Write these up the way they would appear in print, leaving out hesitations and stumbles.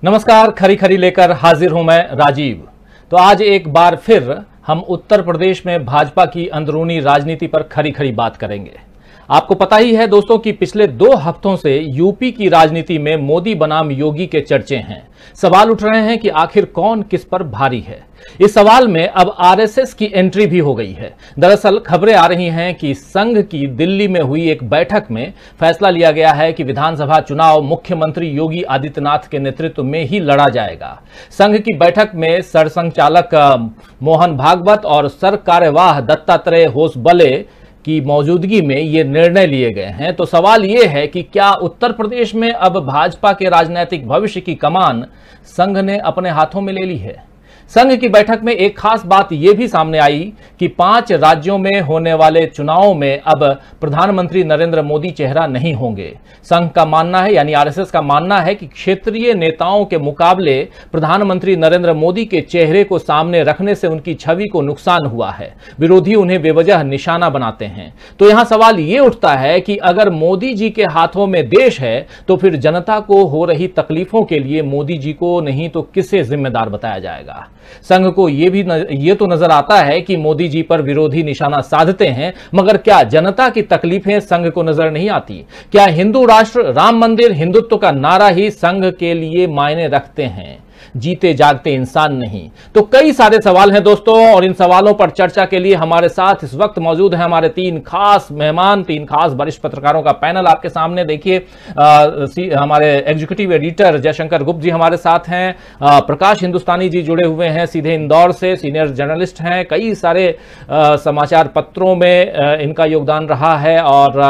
नमस्कार, खरी खरी लेकर हाजिर हूं मैं राजीव। तो आज एक बार फिर हम उत्तर प्रदेश में भाजपा की अंदरूनी राजनीति पर खरी खरी बात करेंगे। आपको पता ही है दोस्तों कि पिछले 2 हफ्तों से यूपी की राजनीति में मोदी बनाम योगी के चर्चे हैं। सवाल उठ रहे हैं कि आखिर कौन किस पर भारी है। इस सवाल में अब आरएसएस की एंट्री भी हो गई है। दरअसल खबरें आ रही हैं कि संघ की दिल्ली में हुई एक बैठक में फैसला लिया गया है कि विधानसभा चुनाव मुख्यमंत्री योगी आदित्यनाथ के नेतृत्व में ही लड़ा जाएगा। संघ की बैठक में सरसंघचालक मोहन भागवत और सर कार्यवाह दत्तात्रेय होसबले की मौजूदगी में ये निर्णय लिए गए हैं। तो सवाल ये है कि क्या उत्तर प्रदेश में अब भाजपा के राजनीतिक भविष्य की कमान संघ ने अपने हाथों में ले ली है। संघ की बैठक में एक खास बात यह भी सामने आई कि 5 राज्यों में होने वाले चुनावों में अब प्रधानमंत्री नरेंद्र मोदी चेहरा नहीं होंगे। संघ का मानना है, यानी आरएसएस का मानना है कि क्षेत्रीय नेताओं के मुकाबले प्रधानमंत्री नरेंद्र मोदी के चेहरे को सामने रखने से उनकी छवि को नुकसान हुआ है। विरोधी उन्हें बेवजह निशाना बनाते हैं। तो यहां सवाल यह उठता है कि अगर मोदी जी के हाथों में देश है तो फिर जनता को हो रही तकलीफों के लिए मोदी जी को नहीं तो किसे जिम्मेदार बताया जाएगा। संघ को ये तो नजर आता है कि मोदी जी पर विरोधी निशाना साधते हैं, मगर क्या जनता की तकलीफें संघ को नजर नहीं आती? क्या हिंदू राष्ट्र, राम मंदिर, हिंदुत्व का नारा ही संघ के लिए मायने रखते हैं, जीते जागते इंसान नहीं? तो कई सारे सवाल हैं दोस्तों, और इन सवालों पर चर्चा के लिए हमारे साथ इस वक्त मौजूद हैं हमारे 3 खास मेहमान, 3 खास वरिष्ठ पत्रकारों का पैनल आपके सामने। देखिए, हमारे एग्जीक्यूटिव एडिटर जयशंकर गुप्त जी हमारे साथ हैं, प्रकाश हिंदुस्तानी जी जुड़े हुए हैं सीधे इंदौर से, सीनियर जर्नलिस्ट हैं, कई सारे समाचार पत्रों में इनका योगदान रहा है और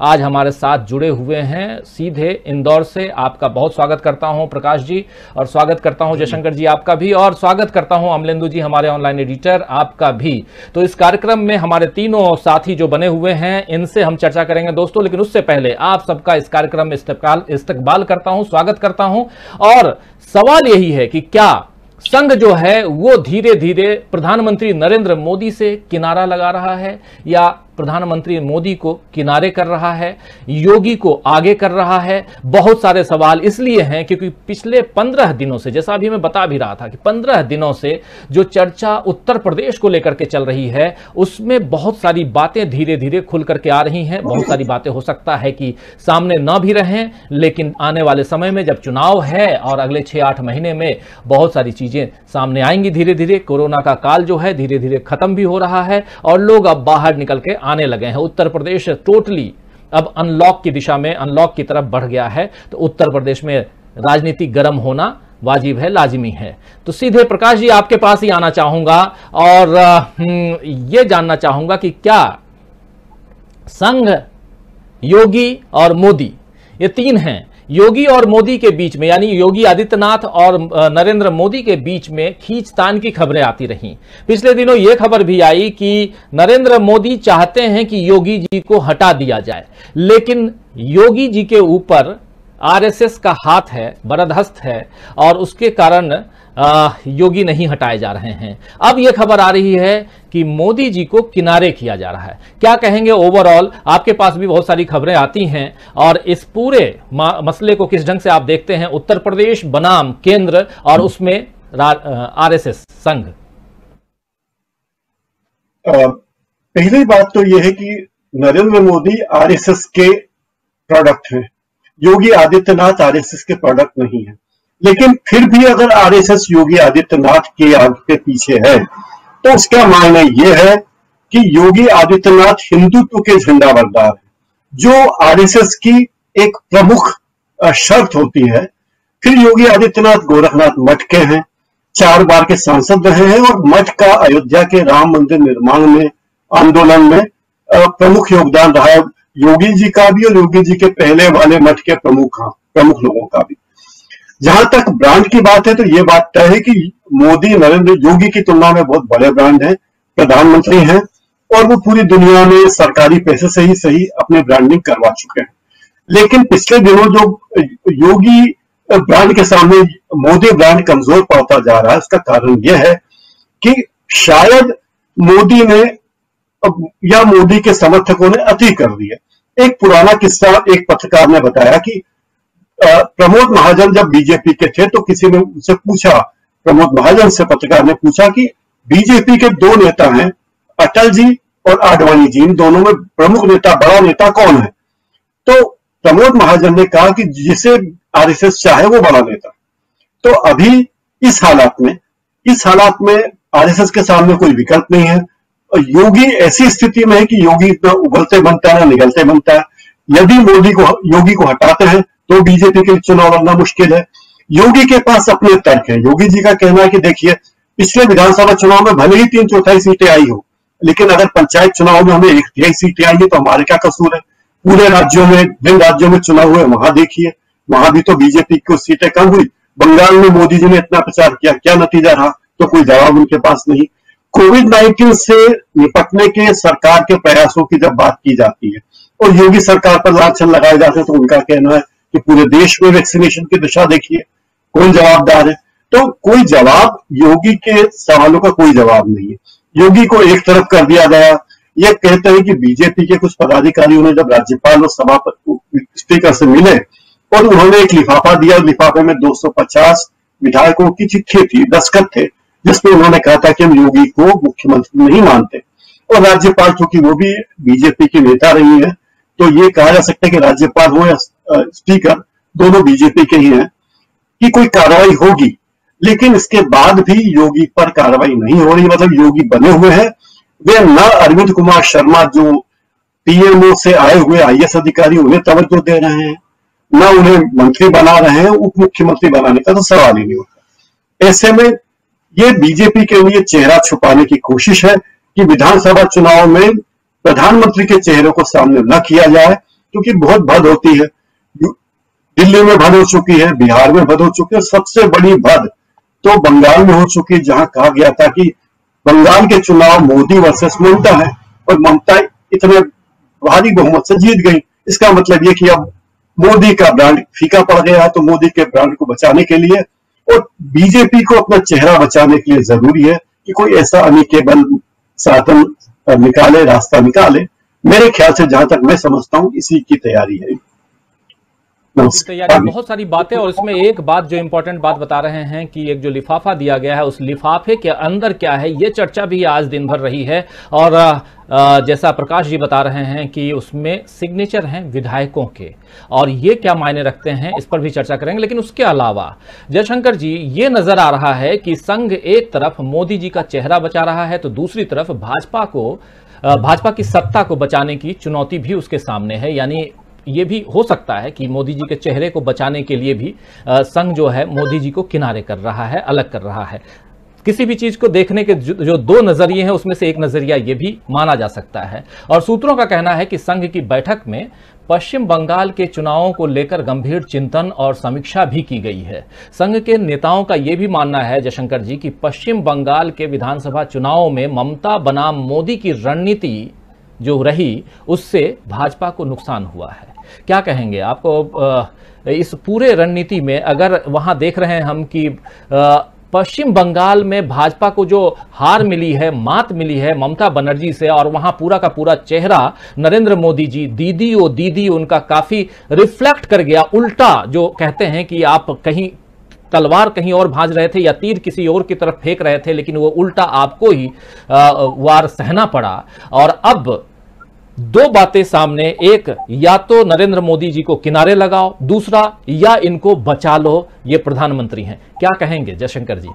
आज हमारे साथ जुड़े हुए हैं सीधे इंदौर से। आपका बहुत स्वागत करता हूं प्रकाश जी, और स्वागत करता हूं जयशंकर जी आपका भी, और स्वागत करता हूं अमलेंदु जी हमारे ऑनलाइन एडिटर आपका भी। तो इस कार्यक्रम में हमारे तीनों साथी जो बने हुए हैं इनसे हम चर्चा करेंगे दोस्तों, लेकिन उससे पहले आप सबका इस कार्यक्रम में इस्तकबाल करता हूं, स्वागत करता हूं। और सवाल यही है कि क्या संघ जो है वो धीरे धीरे प्रधानमंत्री नरेंद्र मोदी से किनारा लगा रहा है, या प्रधानमंत्री मोदी को किनारे कर रहा है, योगी को आगे कर रहा है? बहुत सारे सवाल इसलिए हैं क्योंकि पिछले 15 दिनों से, जैसा अभी मैं बता भी रहा था कि 15 दिनों से जो चर्चा उत्तर प्रदेश को लेकर के चल रही है उसमें बहुत सारी बातें धीरे धीरे खुल करके आ रही हैं। बहुत सारी बातें हो सकता है कि सामने ना भी रहें, लेकिन आने वाले समय में जब चुनाव है और अगले 6-8 महीने में बहुत सारी चीजें सामने आएंगी धीरे धीरे। कोरोना का काल जो है धीरे धीरे खत्म भी हो रहा है और लोग अब बाहर निकल के आने लगे हैं। उत्तर प्रदेश टोटली अब अनलॉक की दिशा में, अनलॉक की तरफ बढ़ गया है। तो उत्तर प्रदेश में राजनीति गर्म होना वाजिब है, लाजिमी है। तो सीधे प्रकाश जी आपके पास ही आना चाहूंगा और यह जानना चाहूंगा कि क्या संघ, योगी और मोदी, ये 3 हैं, योगी और मोदी के बीच में, यानी योगी आदित्यनाथ और नरेंद्र मोदी के बीच में खींचतान की खबरें आती रहीं। पिछले दिनों यह खबर भी आई कि नरेंद्र मोदी चाहते हैं कि योगी जी को हटा दिया जाए, लेकिन योगी जी के ऊपर आरएसएस का हाथ है, बरदहस्त है, और उसके कारण योगी नहीं हटाए जा रहे हैं। अब यह खबर आ रही है कि मोदी जी को किनारे किया जा रहा है। क्या कहेंगे ओवरऑल? आपके पास भी बहुत सारी खबरें आती हैं, और इस पूरे मसले को किस ढंग से आप देखते हैं, उत्तर प्रदेश बनाम केंद्र और उसमें आरएसएस संघ? पहली बात तो यह है कि नरेंद्र मोदी आरएसएस के प्रोडक्ट हैं, योगी आदित्यनाथ आरएसएस के प्रोडक्ट नहीं है। लेकिन फिर भी अगर आरएसएस योगी आदित्यनाथ के आगे पीछे है तो उसका मायने यह है कि योगी आदित्यनाथ हिंदुत्व के झंडा बरदार है, जो आरएसएस की एक प्रमुख शर्त होती है। फिर योगी आदित्यनाथ गोरखनाथ मठ के हैं, 4 बार के सांसद रहे हैं, और मठ का अयोध्या के राम मंदिर निर्माण में, आंदोलन में प्रमुख योगदान रहा है, योगी जी का भी और योगी जी के पहले वाले मठ के प्रमुख लोगों का भी। जहां तक ब्रांड की बात है तो यह बात तय है कि मोदी नरेंद्र योगी की तुलना में बहुत बड़े ब्रांड हैं, प्रधानमंत्री हैं, और वो पूरी दुनिया में सरकारी पैसे से ही सही अपने ब्रांडिंग करवा चुके हैं। लेकिन पिछले दिनों जो योगी ब्रांड के सामने मोदी ब्रांड कमजोर पड़ता जा रहा है, उसका कारण यह है कि शायद मोदी ने या मोदी के समर्थकों ने अति कर दी है। एक पुराना किस्सा एक पत्रकार ने बताया कि प्रमोद महाजन जब बीजेपी के थे तो किसी ने उनसे पूछा, प्रमोद महाजन से पत्रकार ने पूछा कि बीजेपी के दो नेता हैं, अटल जी और आडवाणी जी, इन दोनों में प्रमुख नेता, बड़ा नेता कौन है? तो प्रमोद महाजन ने कहा कि जिसे आरएसएस चाहे वो बड़ा नेता। तो अभी इस हालात में आरएसएस के सामने कोई विकल्प नहीं है और योगी ऐसी स्थिति में है कि योगी इतना उगलते बनता है ना निगलते बनता है। यदि योगी को हटाते हैं तो बीजेपी के लिए चुनाव लड़ना मुश्किल है। योगी के पास अपने तर्क है। योगी जी का कहना है कि देखिए, पिछले विधानसभा चुनाव में भले ही 3/4 सीटें आई हो, लेकिन अगर पंचायत चुनाव में हमें 1/3 सीटें आई है तो हमारे क्या कसूर है? पूरे राज्यों में, जिन राज्यों में चुनाव हुए वहां देखिए, वहां भी तो बीजेपी की सीटें कम हुई। बंगाल में मोदी जी ने इतना प्रचार किया, क्या नतीजा रहा? तो कोई जवाब उनके पास नहीं। कोविड-19 से निपटने के सरकार के प्रयासों की जब बात की जाती है और योगी सरकार पर लांछन लगाए जाते हैं तो उनका कहना है कि पूरे देश में वैक्सीनेशन की दिशा देखिए, कौन जवाबदार है? तो कोई जवाब, योगी के सवालों का कोई जवाब नहीं है। योगी को एक तरफ कर दिया गया। ये कहते हैं कि बीजेपी के कुछ पदाधिकारियों ने जब राज्यपाल और सभापति स्पीकर से मिले और उन्होंने एक लिफाफा दिया, लिफाफे में 250 विधायकों की चिट्ठी थी, दस्तखत थे, जिसमें उन्होंने कहा था कि हम योगी को मुख्यमंत्री नहीं मानते। और राज्यपाल चूंकि वो भी बीजेपी की नेता रही है तो ये कहा जा सकता है कि राज्यपाल हो या स्पीकर, दोनों बीजेपी के ही हैं, कि कोई कार्रवाई होगी। लेकिन इसके बाद भी योगी पर कार्रवाई नहीं हो रही। मतलब योगी बने हुए हैं, वे न अरविंद कुमार शर्मा जो पीएमओ से आए हुए आईएएस अधिकारी उन्हें तवज्जो दे रहे हैं, न उन्हें मंत्री बना रहे हैं। उप मुख्यमंत्री बनाने का तो सवाल ही नहीं होता। ऐसे में ये बीजेपी के लिए चेहरा छुपाने की कोशिश है कि विधानसभा चुनाव में प्रधानमंत्री के चेहरे को सामने न किया जाए, क्योंकि बहुत भद होती है। दिल्ली में भद हो चुकी है, बिहार में भद हो चुकी है, सबसे बड़ी भद तो बंगाल में हो चुकी है, जहां कहा गया था कि बंगाल के चुनाव मोदी वर्सेस ममता है और ममता इतने भारी बहुमत से जीत गई। इसका मतलब ये कि अब मोदी का ब्रांड फीका पड़ गया है, तो मोदी के ब्रांड को बचाने के लिए और बीजेपी को अपना चेहरा बचाने के लिए जरूरी है कि कोई ऐसा अनिकेबल साधन निकाले, रास्ता निकाले। मेरे ख्याल से जहां तक मैं समझता हूं इसी की तैयारी है। तैयारी बहुत सारी बातें, और इसमें एक बात जो इंपॉर्टेंट बात बता रहे हैं कि एक जो लिफाफा दिया गया है उस लिफाफे के अंदर क्या है, ये चर्चा भी आज दिन भर रही है। और जैसा प्रकाश जी बता रहे हैं कि उसमें सिग्नेचर हैं विधायकों के, और ये क्या मायने रखते हैं इस पर भी चर्चा करेंगे। लेकिन उसके अलावा जयशंकर जी, ये नजर आ रहा है कि संघ एक तरफ मोदी जी का चेहरा बचा रहा है तो दूसरी तरफ भाजपा की सत्ता को बचाने की चुनौती भी उसके सामने है। यानी ये भी हो सकता है कि मोदी जी के चेहरे को बचाने के लिए भी संघ जो है मोदी जी को किनारे कर रहा है, अलग कर रहा है। किसी भी चीज को देखने के जो दो नजरिए हैं उसमें से एक नजरिया ये भी माना जा सकता है। और सूत्रों का कहना है कि संघ की बैठक में पश्चिम बंगाल के चुनावों को लेकर गंभीर चिंतन और समीक्षा भी की गई है। संघ के नेताओं का यह भी मानना है जयशंकर जी कि पश्चिम बंगाल के विधानसभा चुनावों में ममता बनाम मोदी की रणनीति जो रही उससे भाजपा को नुकसान हुआ है। क्या कहेंगे आपको इस पूरे रणनीति में? अगर वहां देख रहे हैं हम कि पश्चिम बंगाल में भाजपा को जो हार मिली है, मात मिली है ममता बनर्जी से, और वहां पूरा का पूरा चेहरा नरेंद्र मोदी जी, दीदी ओ दीदी, उनका काफी रिफ्लेक्ट कर गया। उल्टा जो कहते हैं कि आप कहीं तलवार कहीं और भाज रहे थे या तीर किसी और की तरफ फेंक रहे थे, लेकिन वो उल्टा आपको ही वार सहना पड़ा। और अब दो बातें सामने, एक या तो नरेंद्र मोदी जी को किनारे लगाओ, दूसरा या इनको बचा लो, ये प्रधानमंत्री हैं। क्या कहेंगे जयशंकर जी?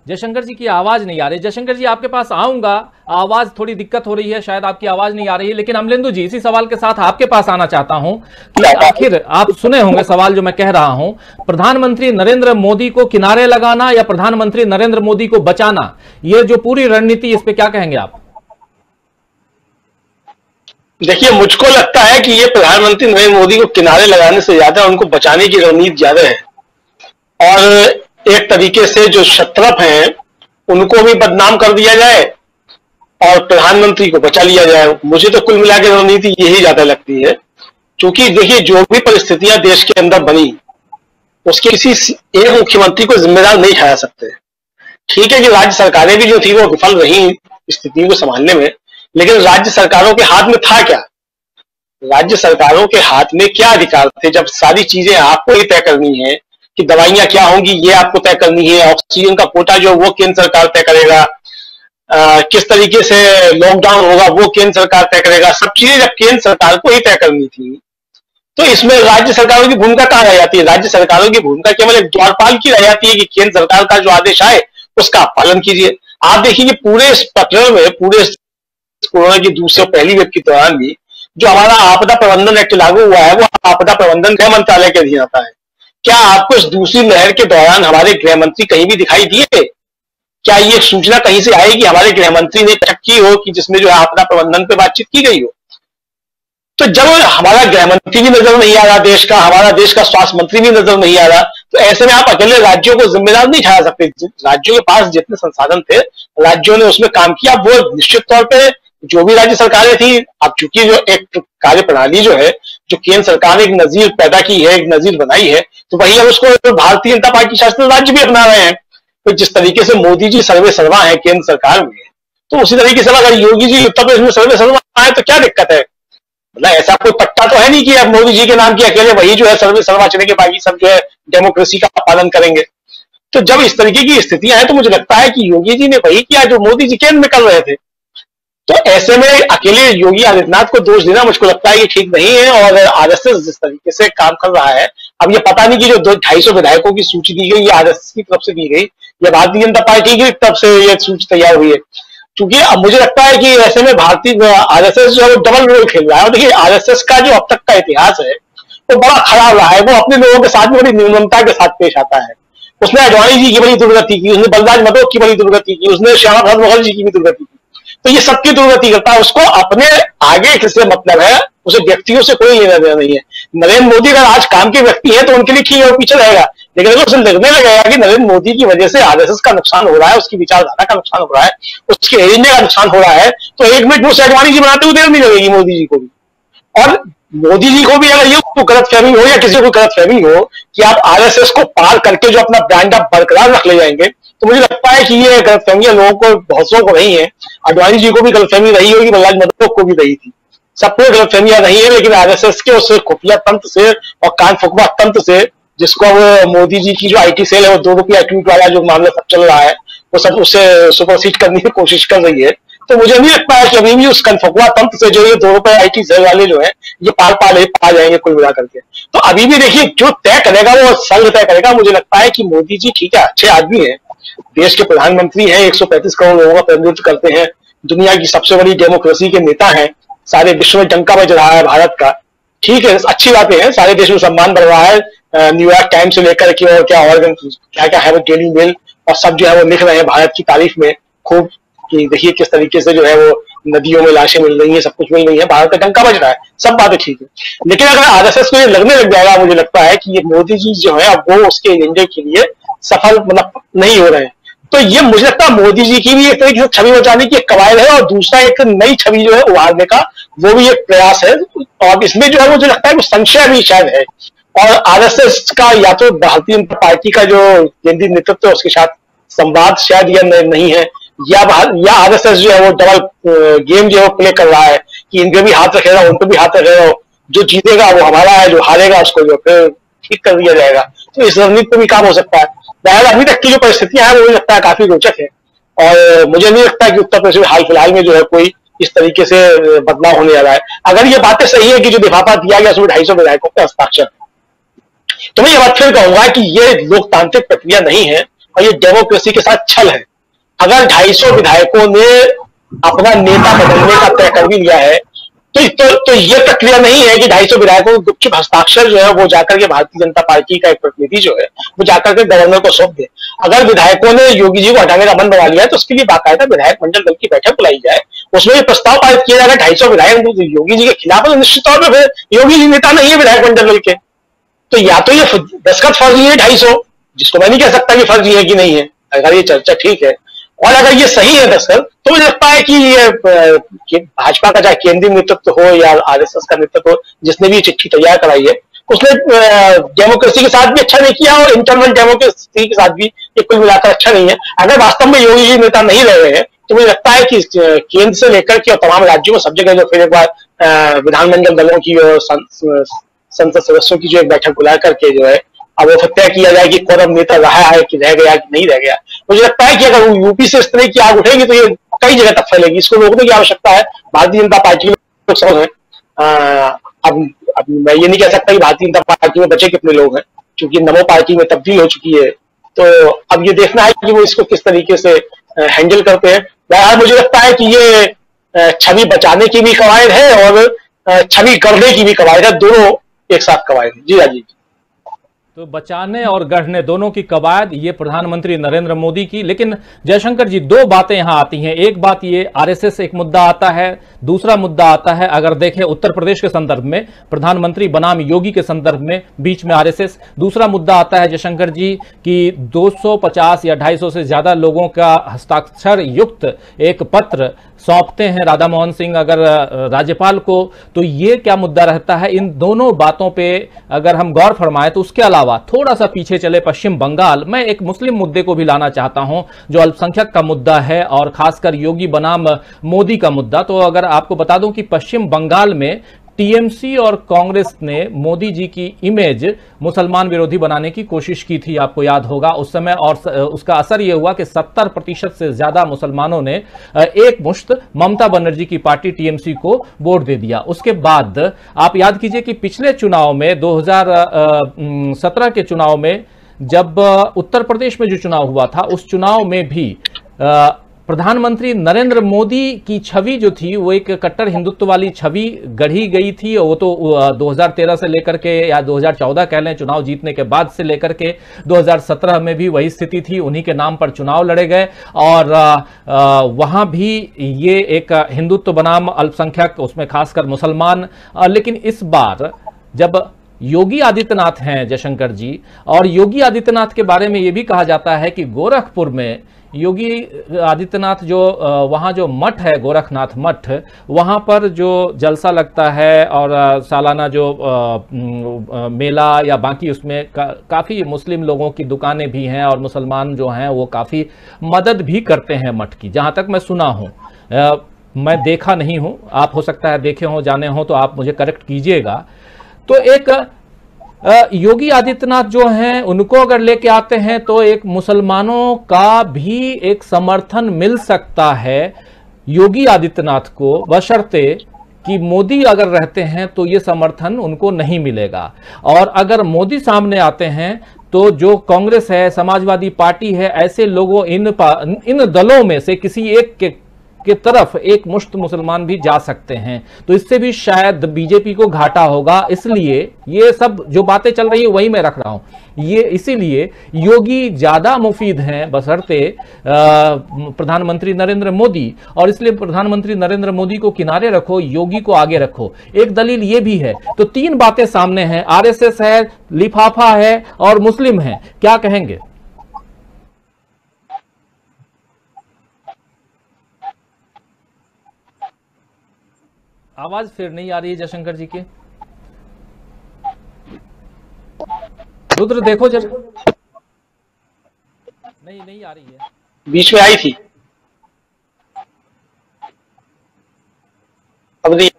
जयशंकर जी की आवाज नहीं आ रही। जयशंकर जी आपके पास आऊंगा, आवाज थोड़ी दिक्कत हो रही है, शायद आपकी आवाज नहीं आ रही है। लेकिन अमलेंदु जी, इसी सवाल के साथ आपके पास आना चाहता हूं कि आखिर आप सुने होंगे सवाल जो मैं कह रहा हूं, प्रधानमंत्री नरेंद्र मोदी को किनारे लगाना या प्रधानमंत्री नरेंद्र मोदी को बचाना, ये जो पूरी रणनीति, इस पे क्या कहेंगे आप? देखिए, मुझको लगता है कि ये प्रधानमंत्री नरेंद्र मोदी को किनारे लगाने से ज्यादा उनको बचाने की रणनीति ज्यादा है। और एक तरीके से जो शत्रप हैं उनको भी बदनाम कर दिया जाए और प्रधानमंत्री को बचा लिया जाए। मुझे तो कुल मिला के रणनीति यही ज्यादा लगती है, क्योंकि देखिए जो भी परिस्थितियां देश के अंदर बनी उसके किसी एक मुख्यमंत्री को जिम्मेदार नहीं ठहरा सकते। ठीक है कि राज्य सरकारें भी जो थी वो विफल रही स्थिति को संभालने में, लेकिन राज्य सरकारों के हाथ में था क्या? राज्य सरकारों के हाथ में क्या अधिकार थे जब सारी चीजें आपको ही तय करनी है कि दवाइयां क्या होंगी ये आपको तय करनी है, ऑक्सीजन का कोटा जो वो केंद्र सरकार तय करेगा, किस तरीके से लॉकडाउन होगा वो केंद्र सरकार तय करेगा। सब चीजें जब केंद्र सरकार को ही तय करनी थी तो इसमें राज्य सरकारों की भूमिका कहां रह जाती है? राज्य सरकारों की भूमिका केवल एक द्वारपाल की रह जाती है कि केंद्र सरकार का जो आदेश आए उसका आप पालन कीजिए। आप देखिए कि पूरे इस प्रकरण में, पूरे कोरोना की दूसरी पहली वेव के दौरान भी जो हमारा आपदा प्रबंधन एक्ट लागू हुआ है वो आपदा प्रबंधन गृह मंत्रालय के अधीन आता है। क्या आपको इस दूसरी लहर के दौरान हमारे गृह मंत्री कहीं भी दिखाई दिए? क्या ये सूचना कहीं से आई कि हमारे गृह मंत्री ने बैठक की हो कि जिसमें जो है आपदा प्रबंधन पे बातचीत की गई हो? तो जब हमारा गृह मंत्री भी नजर नहीं आ रहा देश का, हमारा देश का स्वास्थ्य मंत्री भी नजर नहीं आ रहा, तो ऐसे में आप अकेले राज्यों को जिम्मेदार नहीं ठहरा सकते। राज्यों के पास जितने संसाधन थे राज्यों ने उसमें काम किया। वो निश्चित तौर पे जो भी राज्य सरकारें थी, अब चूंकि जो एक कार्य प्रणाली जो है, जो केंद्र सरकार ने एक नजीर पैदा की है, एक नजीर बनाई है, तो वही अब उसको भारतीय जनता पार्टी शासित राज्य भी अपना रहे हैं। तो जिस तरीके से मोदी जी सर्वे सर्वा है केंद्र सरकार में, तो उसी तरीके से अगर योगी जी उत्तर प्रदेश में सर्वे सर्वा आए तो क्या दिक्कत है? मतलब ऐसा कोई पट्टा तो है नहीं कि अब मोदी जी के नाम की अकेले वही जो है सर्वे सर्वा चलेंगे, बाकी सब जो है डेमोक्रेसी का पालन करेंगे। तो जब इस तरीके की स्थितियां हैं तो मुझे लगता है कि योगी जी ने वही किया जो मोदी जी केंद्र में कर रहे थे। तो ऐसे में अकेले योगी आदित्यनाथ को दोष देना मुझको लगता है कि ठीक नहीं है। और आरएसएस जिस तरीके से काम कर रहा है, अब ये पता नहीं कि जो 250 विधायकों की सूची दी गई ये आरएसएस की तरफ से दी गई या भारतीय जनता पार्टी की तरफ से ये सूची तैयार हुई है। क्योंकि अब मुझे लगता है कि ऐसे में भारतीय आरएसएस जो है वो डबल रोल खेल रहा है। और देखिए आरएसएस का जो अब तक का इतिहास है वो बड़ा खराब रहा है। वो अपने लोगों के साथ में बड़ी निर्ममता के साथ पेश आता है। उसने अडवाणी जी की बड़ी दुर्गति की, उसने बलराज मधोक की बड़ी दुर्गति की, उसने श्यामा प्रसाद मुखर्जी जी की भी दुर्गति की। तो ये सबकी दुर्गति करता है। उसको अपने आगे किससे मतलब है, उसे व्यक्तियों से कोई लेना देना नहीं है। नरेंद्र मोदी अगर आज काम के व्यक्ति है तो उनके लिए ठीक है, वो पीछे रहेगा। लेकिन अगर उसे लगने लगेगा कि नरेंद्र मोदी की वजह से आरएसएस का नुकसान हो रहा है, उसकी विचारधारा का नुकसान हो रहा है, उसके एजेंडे का नुकसान हो रहा है, तो एक मिनट वो अडवाणी जी बनाते हुए देर नहीं लगेगी मोदी जी को भी। और मोदी जी को भी अगर ये गलतफहमी हो या किसी को गलतफहमी हो कि आप आरएसएस को पार करके जो अपना ब्रांड आप बरकरार रख ले जाएंगे, तो मुझे लगता है कि ये गलतफहमियां लोगों को, बहुत लोगों को नहीं है। अडवाणी जी को भी गलतफहमी रही होगी, बलराज मधोक को भी रही थी, सबको गलतफहमियां नहीं है। लेकिन आरएसएस के उस खुफिया तंत्र से और कान फुकवा तंत्र से, जिसको मोदी जी की जो आईटी सेल है वो 2 रुपया ट्वीट वाला जो मामला सब चल रहा है, वो सब उससे सुपरसीड करने की कोशिश कर रही है। तो मुझे नहीं लगता है कि अभी भी उस कनफकुआ तंत्र से जो ये 2 रुपए आईटी सेल वाले जो है ये पा जाएंगे कुल मिला करके। तो अभी भी देखिए जो तय करेगा वो संघ तय करेगा। मुझे लगता है कि मोदी जी ठीक है, अच्छे आदमी हैं, देश के प्रधानमंत्री हैं, 135 करोड़ लोगों का प्रतिनिधित्व करते हैं, दुनिया की सबसे बड़ी डेमोक्रेसी के नेता हैं, सारे विश्व में डंका बज रहा है भारत का। ठीक है, अच्छी बातें हैं, सारे देश में सम्मान बढ़ रहा है। न्यूयॉर्क टाइम्स से लेकर के और क्या क्या है वो डेली मेल और सब जो है वो लिख रहे हैं भारत की तारीफ में खूब, कि देखिए किस तरीके से जो है वो नदियों में लाशें मिल रही हैं, सब कुछ मिल रही है, भारत का डंका बज रहा है, सब बातें ठीक है। लेकिन अगर आरएसएस को ये लगने लग जाएगा, मुझे लगता है कि ये मोदी जी जो है अब वो उसके एजेंडे के लिए सफल मतलब नहीं हो रहे हैं। तो ये मुझे लगता है मोदी जी की भी एक तरीके से छवि बचाने की एक कवायद है और दूसरा एक नई छवि जो है उभारने का वो भी एक प्रयास है। और इसमें जो है मुझे लगता है कि संशय भी शायद है। और आरएसएस का या तो भारतीय जनता पार्टी का जो केंद्रीय नेतृत्व है उसके साथ संवाद शायद यह नहीं है, या आरएसएस जो है वो डबल गेम जो है वो प्ले कर रहा है कि इनके भी हाथ रखेगा, उन पर भी हाथ रखेगा, जो जीतेगा वो हमारा है, जो हारेगा उसको जो फिर ठीक कर दिया जाएगा। तो इस रणनीति पर भी काम हो सकता है। बहरहाल अभी तक की जो परिस्थितियां हैं वो मुझे लगता है काफी रोचक है और मुझे नहीं लगता है कि उत्तर प्रदेश में हाल फिलहाल में जो है कोई इस तरीके से बदलाव होने जा रहा है। अगर ये बातें सही है कि जो लिफाफा दिया गया उसमें 250 विधायकों के हस्ताक्षर, तो मैं ये बात फिर कहूंगा कि ये लोकतांत्रिक प्रक्रिया नहीं है और ये डेमोक्रेसी के साथ छल है। अगर 250 विधायकों ने अपना नेता बदलने का तय कर भी लिया है तो ये प्रक्रिया नहीं है कि 250 विधायकों के गुपचुप हस्ताक्षर जो है वो जाकर के भारतीय जनता पार्टी का एक प्रतिनिधि जो है वो जाकर के गवर्नर को सौंप दे। अगर विधायकों ने योगी जी को हटाने का मन बना लिया है तो उसके लिए बाकायदा विधायक मंडल दल की बैठक बुलाई जाए, उसमें ये प्रस्ताव पारित किया जाएगा 250 विधायक योगी जी के खिलाफ है, तो निश्चित तौर पर योगी जी नेता नहीं है विधायक मंडल दल के। तो या तो ये दस्तखत फर्जी है 250, जिसको मैं नहीं कह सकता कि फर्जी है कि नहीं है, अगर ये चर्चा ठीक है और अगर ये सही है दस्तखत, तो मुझे लगता है कि ये भाजपा का चाहे केंद्रीय नेतृत्व हो या आरएसएस का नेतृत्व हो, जिसने भी चिट्ठी तैयार कराई है, उसने डेमोक्रेसी के साथ भी अच्छा नहीं किया और इंटरनल डेमोक्रेसी के साथ भी ये कुल मिलाकर अच्छा नहीं है। अगर वास्तव में योगी जी नेता नहीं रह रहे हैं तो मुझे लगता है कि केंद्र से लेकर के और तमाम राज्यों में सब जगह जो फिर एक बार विधानमंडल दलों की और संसद सदस्यों की जो एक बैठक बुला करके जो है अब वो तय किया जाए कि कौन नेता रहा है कि रह गया कि नहीं रह गया। मुझे लगता है कि अगर यूपी से इस तरह की आग उठेगी तो ये कई जगह तक फैलेगी, इसको रोकने की आवश्यकता है। भारतीय जनता पार्टी के लोग सब हैं। अब मैं ये नहीं कह सकता कि भारतीय जनता पार्टी में बचे कितने लोग हैं, क्योंकि नमो पार्टी में तब्दील हो चुकी है। तो अब ये देखना है कि वो इसको किस तरीके से हैंडल करते हैं। बहरहाल मुझे लगता है कि ये छवि बचाने की भी कवायद है और छवि गढ़ने की भी कवायद है, दोनों एक साथ कवायद है। जी राजीव। तो बचाने और गढ़ने दोनों की कवायद ये प्रधानमंत्री नरेंद्र मोदी की। लेकिन जयशंकर जी, दो बातें यहां आती हैं। एक बात ये आरएसएस एक मुद्दा आता है, दूसरा मुद्दा आता है अगर देखें उत्तर प्रदेश के संदर्भ में प्रधानमंत्री बनाम योगी के संदर्भ में बीच में आरएसएस। दूसरा मुद्दा आता है जयशंकर जी कि 250 या 250 से ज्यादा लोगों का हस्ताक्षर युक्त एक पत्र सौंपते हैं राधा मोहन सिंह अगर राज्यपाल को, तो ये क्या मुद्दा रहता है। इन दोनों बातों पे अगर हम गौर फरमाएं तो उसके अलावा थोड़ा सा पीछे चले पश्चिम बंगाल, मैं एक मुस्लिम मुद्दे को भी लाना चाहता हूं जो अल्पसंख्यक का मुद्दा है और खासकर योगी बनाम मोदी का मुद्दा। तो अगर आपको बता दूं कि पश्चिम बंगाल में टीएमसी और कांग्रेस ने मोदी जी की इमेज मुसलमान विरोधी बनाने की कोशिश की थी, आपको याद होगा उस समय, और उसका असर यह हुआ कि 70% से ज्यादा मुसलमानों ने एक मुश्त ममता बनर्जी की पार्टी टीएमसी को वोट दे दिया। उसके बाद आप याद कीजिए कि पिछले चुनाव में 2017 के चुनाव में जब उत्तर प्रदेश में जो चुनाव हुआ था उस चुनाव में भी प्रधानमंत्री नरेंद्र मोदी की छवि जो थी वो एक कट्टर हिंदुत्व वाली छवि गढ़ी गई थी। वो तो 2013 से लेकर के या 2014 कह लें चुनाव जीतने के बाद से लेकर के 2017 में भी वही स्थिति थी, उन्हीं के नाम पर चुनाव लड़े गए और वहां भी ये एक हिंदुत्व बनाम अल्पसंख्यक, उसमें खासकर मुसलमान। लेकिन इस बार जब योगी आदित्यनाथ हैं जयशंकर जी, और योगी आदित्यनाथ के बारे में यह भी कहा जाता है कि गोरखपुर में योगी आदित्यनाथ जो वहाँ जो मठ है गोरखनाथ मठ, वहाँ पर जो जलसा लगता है और सालाना जो मेला या बाकी उसमें काफ़ी मुस्लिम लोगों की दुकानें भी हैं और मुसलमान जो हैं वो काफ़ी मदद भी करते हैं मठ की, जहाँ तक मैं सुना हूँ। मैं देखा नहीं हूँ, आप हो सकता है देखे हों जाने हों तो आप मुझे करेक्ट कीजिएगा। तो एक योगी आदित्यनाथ जो हैं उनको अगर लेके आते हैं तो एक मुसलमानों का भी एक समर्थन मिल सकता है योगी आदित्यनाथ को, बशर्ते कि मोदी अगर रहते हैं तो ये समर्थन उनको नहीं मिलेगा। और अगर मोदी सामने आते हैं तो जो कांग्रेस है, समाजवादी पार्टी है, ऐसे लोगों इन दलों में से किसी एक के तरफ एक मुश्त मुसलमान भी जा सकते हैं, तो इससे भी शायद बीजेपी को घाटा होगा। इसलिए ये सब जो बातें चल रही है वही मैं रख रहा हूं, ये इसीलिए योगी ज्यादा मुफीद हैं बशर्ते प्रधानमंत्री नरेंद्र मोदी, और इसलिए प्रधानमंत्री नरेंद्र मोदी को किनारे रखो, योगी को आगे रखो। एक दलील ये भी है। तो तीन बातें सामने हैं, आरएसएस है, लिफाफा है और मुस्लिम है। क्या कहेंगे? आवाज फिर नहीं आ रही है जयशंकर जी की। रुद्र देखो जरा, नहीं आ रही है, बीच में आई थी अब नहीं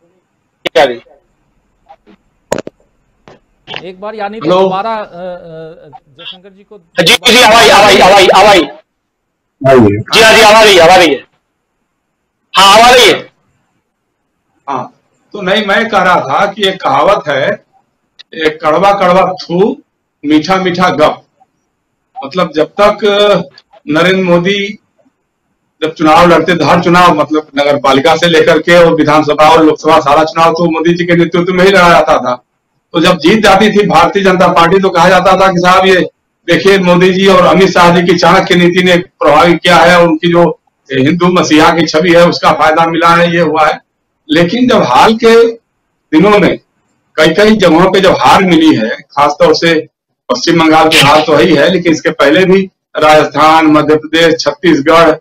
आ रही। एक बार यानी तो दोबारा जयशंकर जी को जी आवाज आ रही है। हाँ आ रही है। हाँ, तो नहीं, मैं कह रहा था कि एक कहावत है, एक कड़वा कड़वा थू मीठा मीठा गप। मतलब जब तक नरेंद्र मोदी जब चुनाव लड़ते थे, हर चुनाव मतलब नगर पालिका से लेकर के और विधानसभा और लोकसभा सारा चुनाव तो मोदी जी के नेतृत्व में ही लड़ा जाता था। तो जब जीत जाती थी भारतीय जनता पार्टी तो कहा जाता था कि साहब ये देखिए मोदी जी और अमित शाह जी की चाणक्य नीति ने प्रभावित किया है, और उनकी जो हिंदू मसीहा की छवि है उसका फायदा मिला है, ये हुआ है। लेकिन जब हाल के दिनों में कई जगहों पे जब हार मिली है, खासतौर से पश्चिम बंगाल की हार तो ही है, लेकिन इसके पहले भी राजस्थान, मध्य प्रदेश, छत्तीसगढ़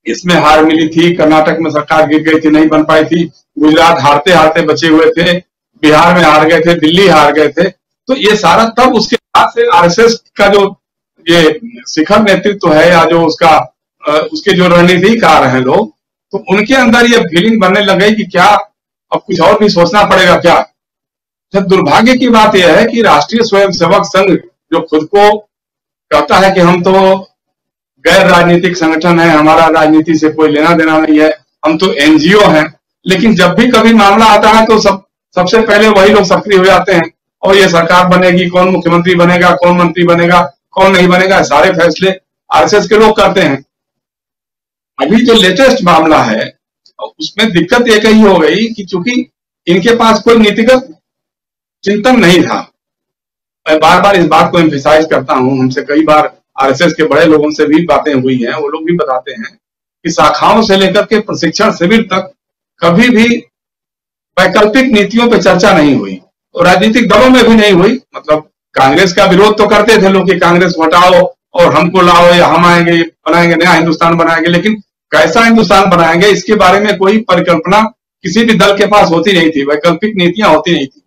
इसमें हार मिली थी। कर्नाटक में सरकार गिर गई थी, नहीं बन पाई थी। गुजरात हारते हारते बचे हुए थे। बिहार में हार गए थे, दिल्ली हार गए थे। तो ये सारा तब उसके बाद से आरएसएस का जो ये शिखर नेतृत्व है या जो उसका उसके जो रणनीतिकार हैं लोग, तो उनके अंदर ये फीलिंग बनने लग गई कि क्या अब कुछ और भी सोचना पड़ेगा क्या। जब दुर्भाग्य की बात यह है कि राष्ट्रीय स्वयंसेवक संघ जो खुद को कहता है कि हम तो गैर राजनीतिक संगठन है, हमारा राजनीति से कोई लेना देना नहीं है, हम तो एनजीओ हैं, लेकिन जब भी कभी मामला आता है तो सबसे पहले वही लोग सक्रिय हो जाते हैं और ये सरकार बनेगी, कौन मुख्यमंत्री बनेगा, कौन मंत्री बनेगा, कौन नहीं बनेगा, सारे फैसले आरएसएस के लोग करते हैं। अभी जो लेटेस्ट मामला है उसमें दिक्कत एक ही हो गई कि चूंकि इनके पास कोई नीतिगत चिंतन नहीं था। मैं बार बार इस बात को एम्फेसाइज करता हूं, हमसे कई बार आरएसएस के बड़े लोगों से भी बातें हुई हैं, वो लोग भी बताते हैं कि शाखाओं से लेकर के प्रशिक्षण शिविर तक कभी भी वैकल्पिक नीतियों पर चर्चा नहीं हुई और राजनीतिक दलों में भी नहीं हुई। मतलब कांग्रेस का विरोध तो करते थे लोग कि कांग्रेस हटाओ और हमको लाओ या हम आएंगे, बनाएंगे, नया हिंदुस्तान बनाएंगे, लेकिन कैसा हिंदुस्तान बनाएंगे इसके बारे में कोई परिकल्पना किसी भी दल के पास होती नहीं थी, वैकल्पिक नीतियां होती नहीं थी।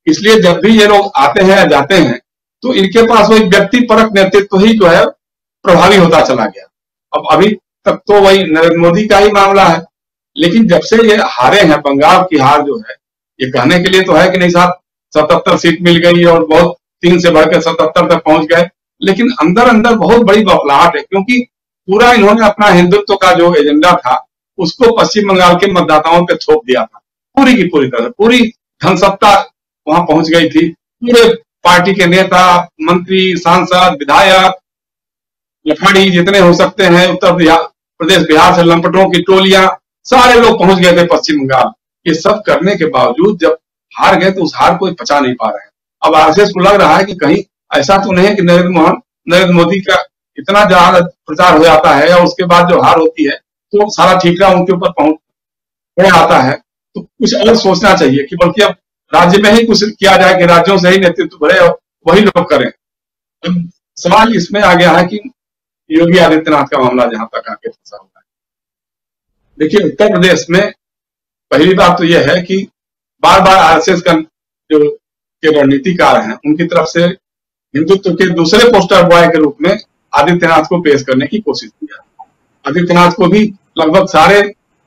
इसलिए जब भी ये लोग आते हैं या जाते हैं तो इनके पास वही व्यक्ति परक नेतृत्व ही जो है प्रभावी होता चला गया। अब अभी तक तो वही नरेंद्र मोदी का ही मामला है, लेकिन जब से ये हारे हैं, बंगाल की हार जो है, ये कहने के लिए तो है कि नहीं साहब 77 सीट मिल गई और बहुत 3 से बढ़कर 77 तक पहुंच गए, लेकिन अंदर अंदर बहुत बड़ी बौखलाहट है क्योंकि पूरा इन्होंने अपना हिंदुत्व का जो एजेंडा था उसको पश्चिम बंगाल के मतदाताओं पे थोप दिया था। पूरी की पूरी तरह पूरी धनसत्ता वहां पहुंच गई थी। पूरे पार्टी के नेता, मंत्री, सांसद, विधायक, लफाड़ी जितने हो सकते हैं, उत्तर प्रदेश बिहार से लंपटों की टोलियां, सारे लोग पहुंच गए थे पश्चिम बंगाल। ये सब करने के बावजूद जब हार गए तो उस हार को पचा नहीं पा रहे हैं। अब आरएसएस को लग रहा है कि कहीं ऐसा तो नहीं है कि नरेंद्र मोदी का इतना ज्यादा प्रचार हो जाता है और उसके बाद जो हार होती है तो सारा ठीकरा उनके ऊपर पहुंच आता है। तो कुछ अलग सोचना चाहिए कि बल्कि अब राज्य में ही कुछ किया जाए कि राज्यों से ही नेतृत्व बढ़े और वही लोग करें। अब सवाल इसमें आ गया है कि योगी आदित्यनाथ का मामला जहां तक आके फंसा हुआ है। देखिए, उत्तर प्रदेश में पहली बात तो यह है कि बार बार आरएसएस का जो के रणनीतिकार हैं उनकी तरफ से हिंदुत्व के दूसरे पोस्टर बॉय के रूप में आदित्यनाथ को पेश करने की कोशिश की है। आदित्यनाथ को भी लगभग सारे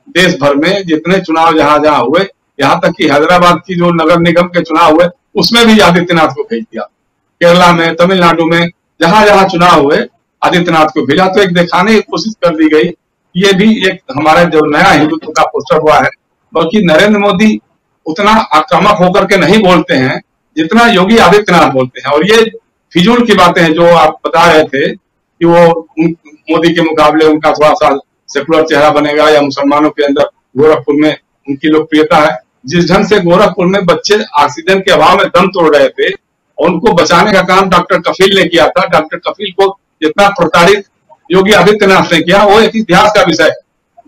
देश भर में जितने चुनाव जहां जहां हुए, यहाँ तक कि हैदराबाद की जो नगर निगम के चुनाव हुए उसमें भी आदित्यनाथ को भेज दिया। केरला में, तमिलनाडु में जहां जहां चुनाव हुए आदित्यनाथ को भेजा। तो एक दिखाने की कोशिश कर दी गई, ये भी एक हमारा जो नया हिंदुत्व का पोस्टर हुआ है। बल्कि नरेंद्र मोदी उतना आक्रामक होकर के नहीं बोलते हैं जितना योगी आदित्यनाथ बोलते हैं। और ये फिजूल की बातें हैं जो आप बता रहे थे कि वो मोदी के मुकाबले उनका थोड़ा सा सेकुलर चेहरा बनेगा या मुसलमानों के अंदर गोरखपुर में उनकी लोकप्रियता है। जिस ढंग से गोरखपुर में बच्चे ऑक्सीजन के अभाव में दम तोड़ रहे थे और उनको बचाने का काम डॉक्टर कफील ने किया था, डॉक्टर कफील को जितना प्रताड़ित योगी आदित्यनाथ ने किया वो एक इतिहास का विषय है।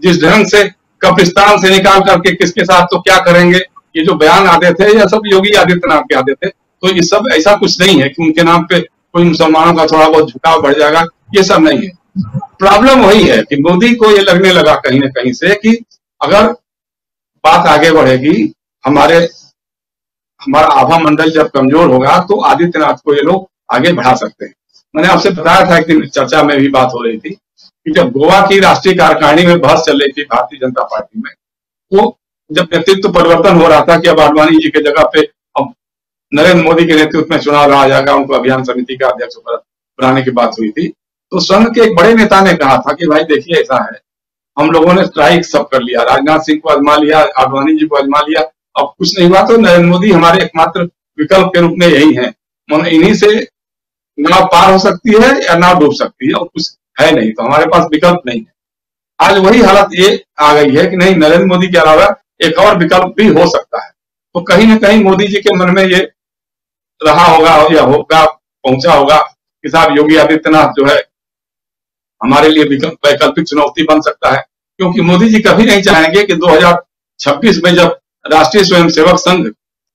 जिस ढंग से कब्रिस्तान से निकाल करके किसके साथ तो क्या करेंगे, ये जो बयान आते थे यह सब योगी आदित्यनाथ के आते थे। तो ये सब ऐसा कुछ नहीं है कि उनके नाम पे कोई मुसलमानों का थोड़ा बहुत झुकाव बढ़ जाएगा, ये सब नहीं है। प्रॉब्लम वही है कि मोदी को ये लगने लगा कहीं ना कहीं से कि अगर बात आगे बढ़ेगी, हमारा आभा मंडल जब कमजोर होगा तो आदित्यनाथ को ये लोग आगे बढ़ा सकते हैं। मैंने आपसे बताया था एक दिन चर्चा में भी बात हो रही थी कि जब गोवा की राष्ट्रीय कार्यकारिणी में बहस चल रही थी भारतीय जनता पार्टी में, तो जब नेतृत्व परिवर्तन हो रहा था कि अब आडवाणी जी की जगह पे अब नरेंद्र मोदी के नेतृत्व में चुनाव लड़ा जाएगा, उनको अभियान समिति का अध्यक्ष बनाने की बात हुई थी, तो संघ के एक बड़े नेता ने कहा था कि भाई देखिए ऐसा है, हम लोगों ने स्ट्राइक सब कर लिया, राजनाथ सिंह को आजमा लिया, आडवाणी जी को आजमा लिया, अब कुछ नहीं हुआ तो नरेंद्र मोदी हमारे एकमात्र विकल्प के रूप में यही है। इन्हीं से नाव पार हो सकती है या नाव डूब सकती है और कुछ है नहीं, तो हमारे पास विकल्प नहीं है। आज वही हालत ये आ गई है कि नहीं, नरेंद्र मोदी के अलावा एक और विकल्प भी हो सकता है। तो कहीं ना कहीं मोदी जी के मन में ये रहा होगा या होगा, पहुंचा होगा कि साहब योगी आदित्यनाथ जो है हमारे लिए वैकल्पिक चुनौती बन सकता है। क्योंकि मोदी जी कभी नहीं चाहेंगे कि 2026 में जब राष्ट्रीय स्वयंसेवक संघ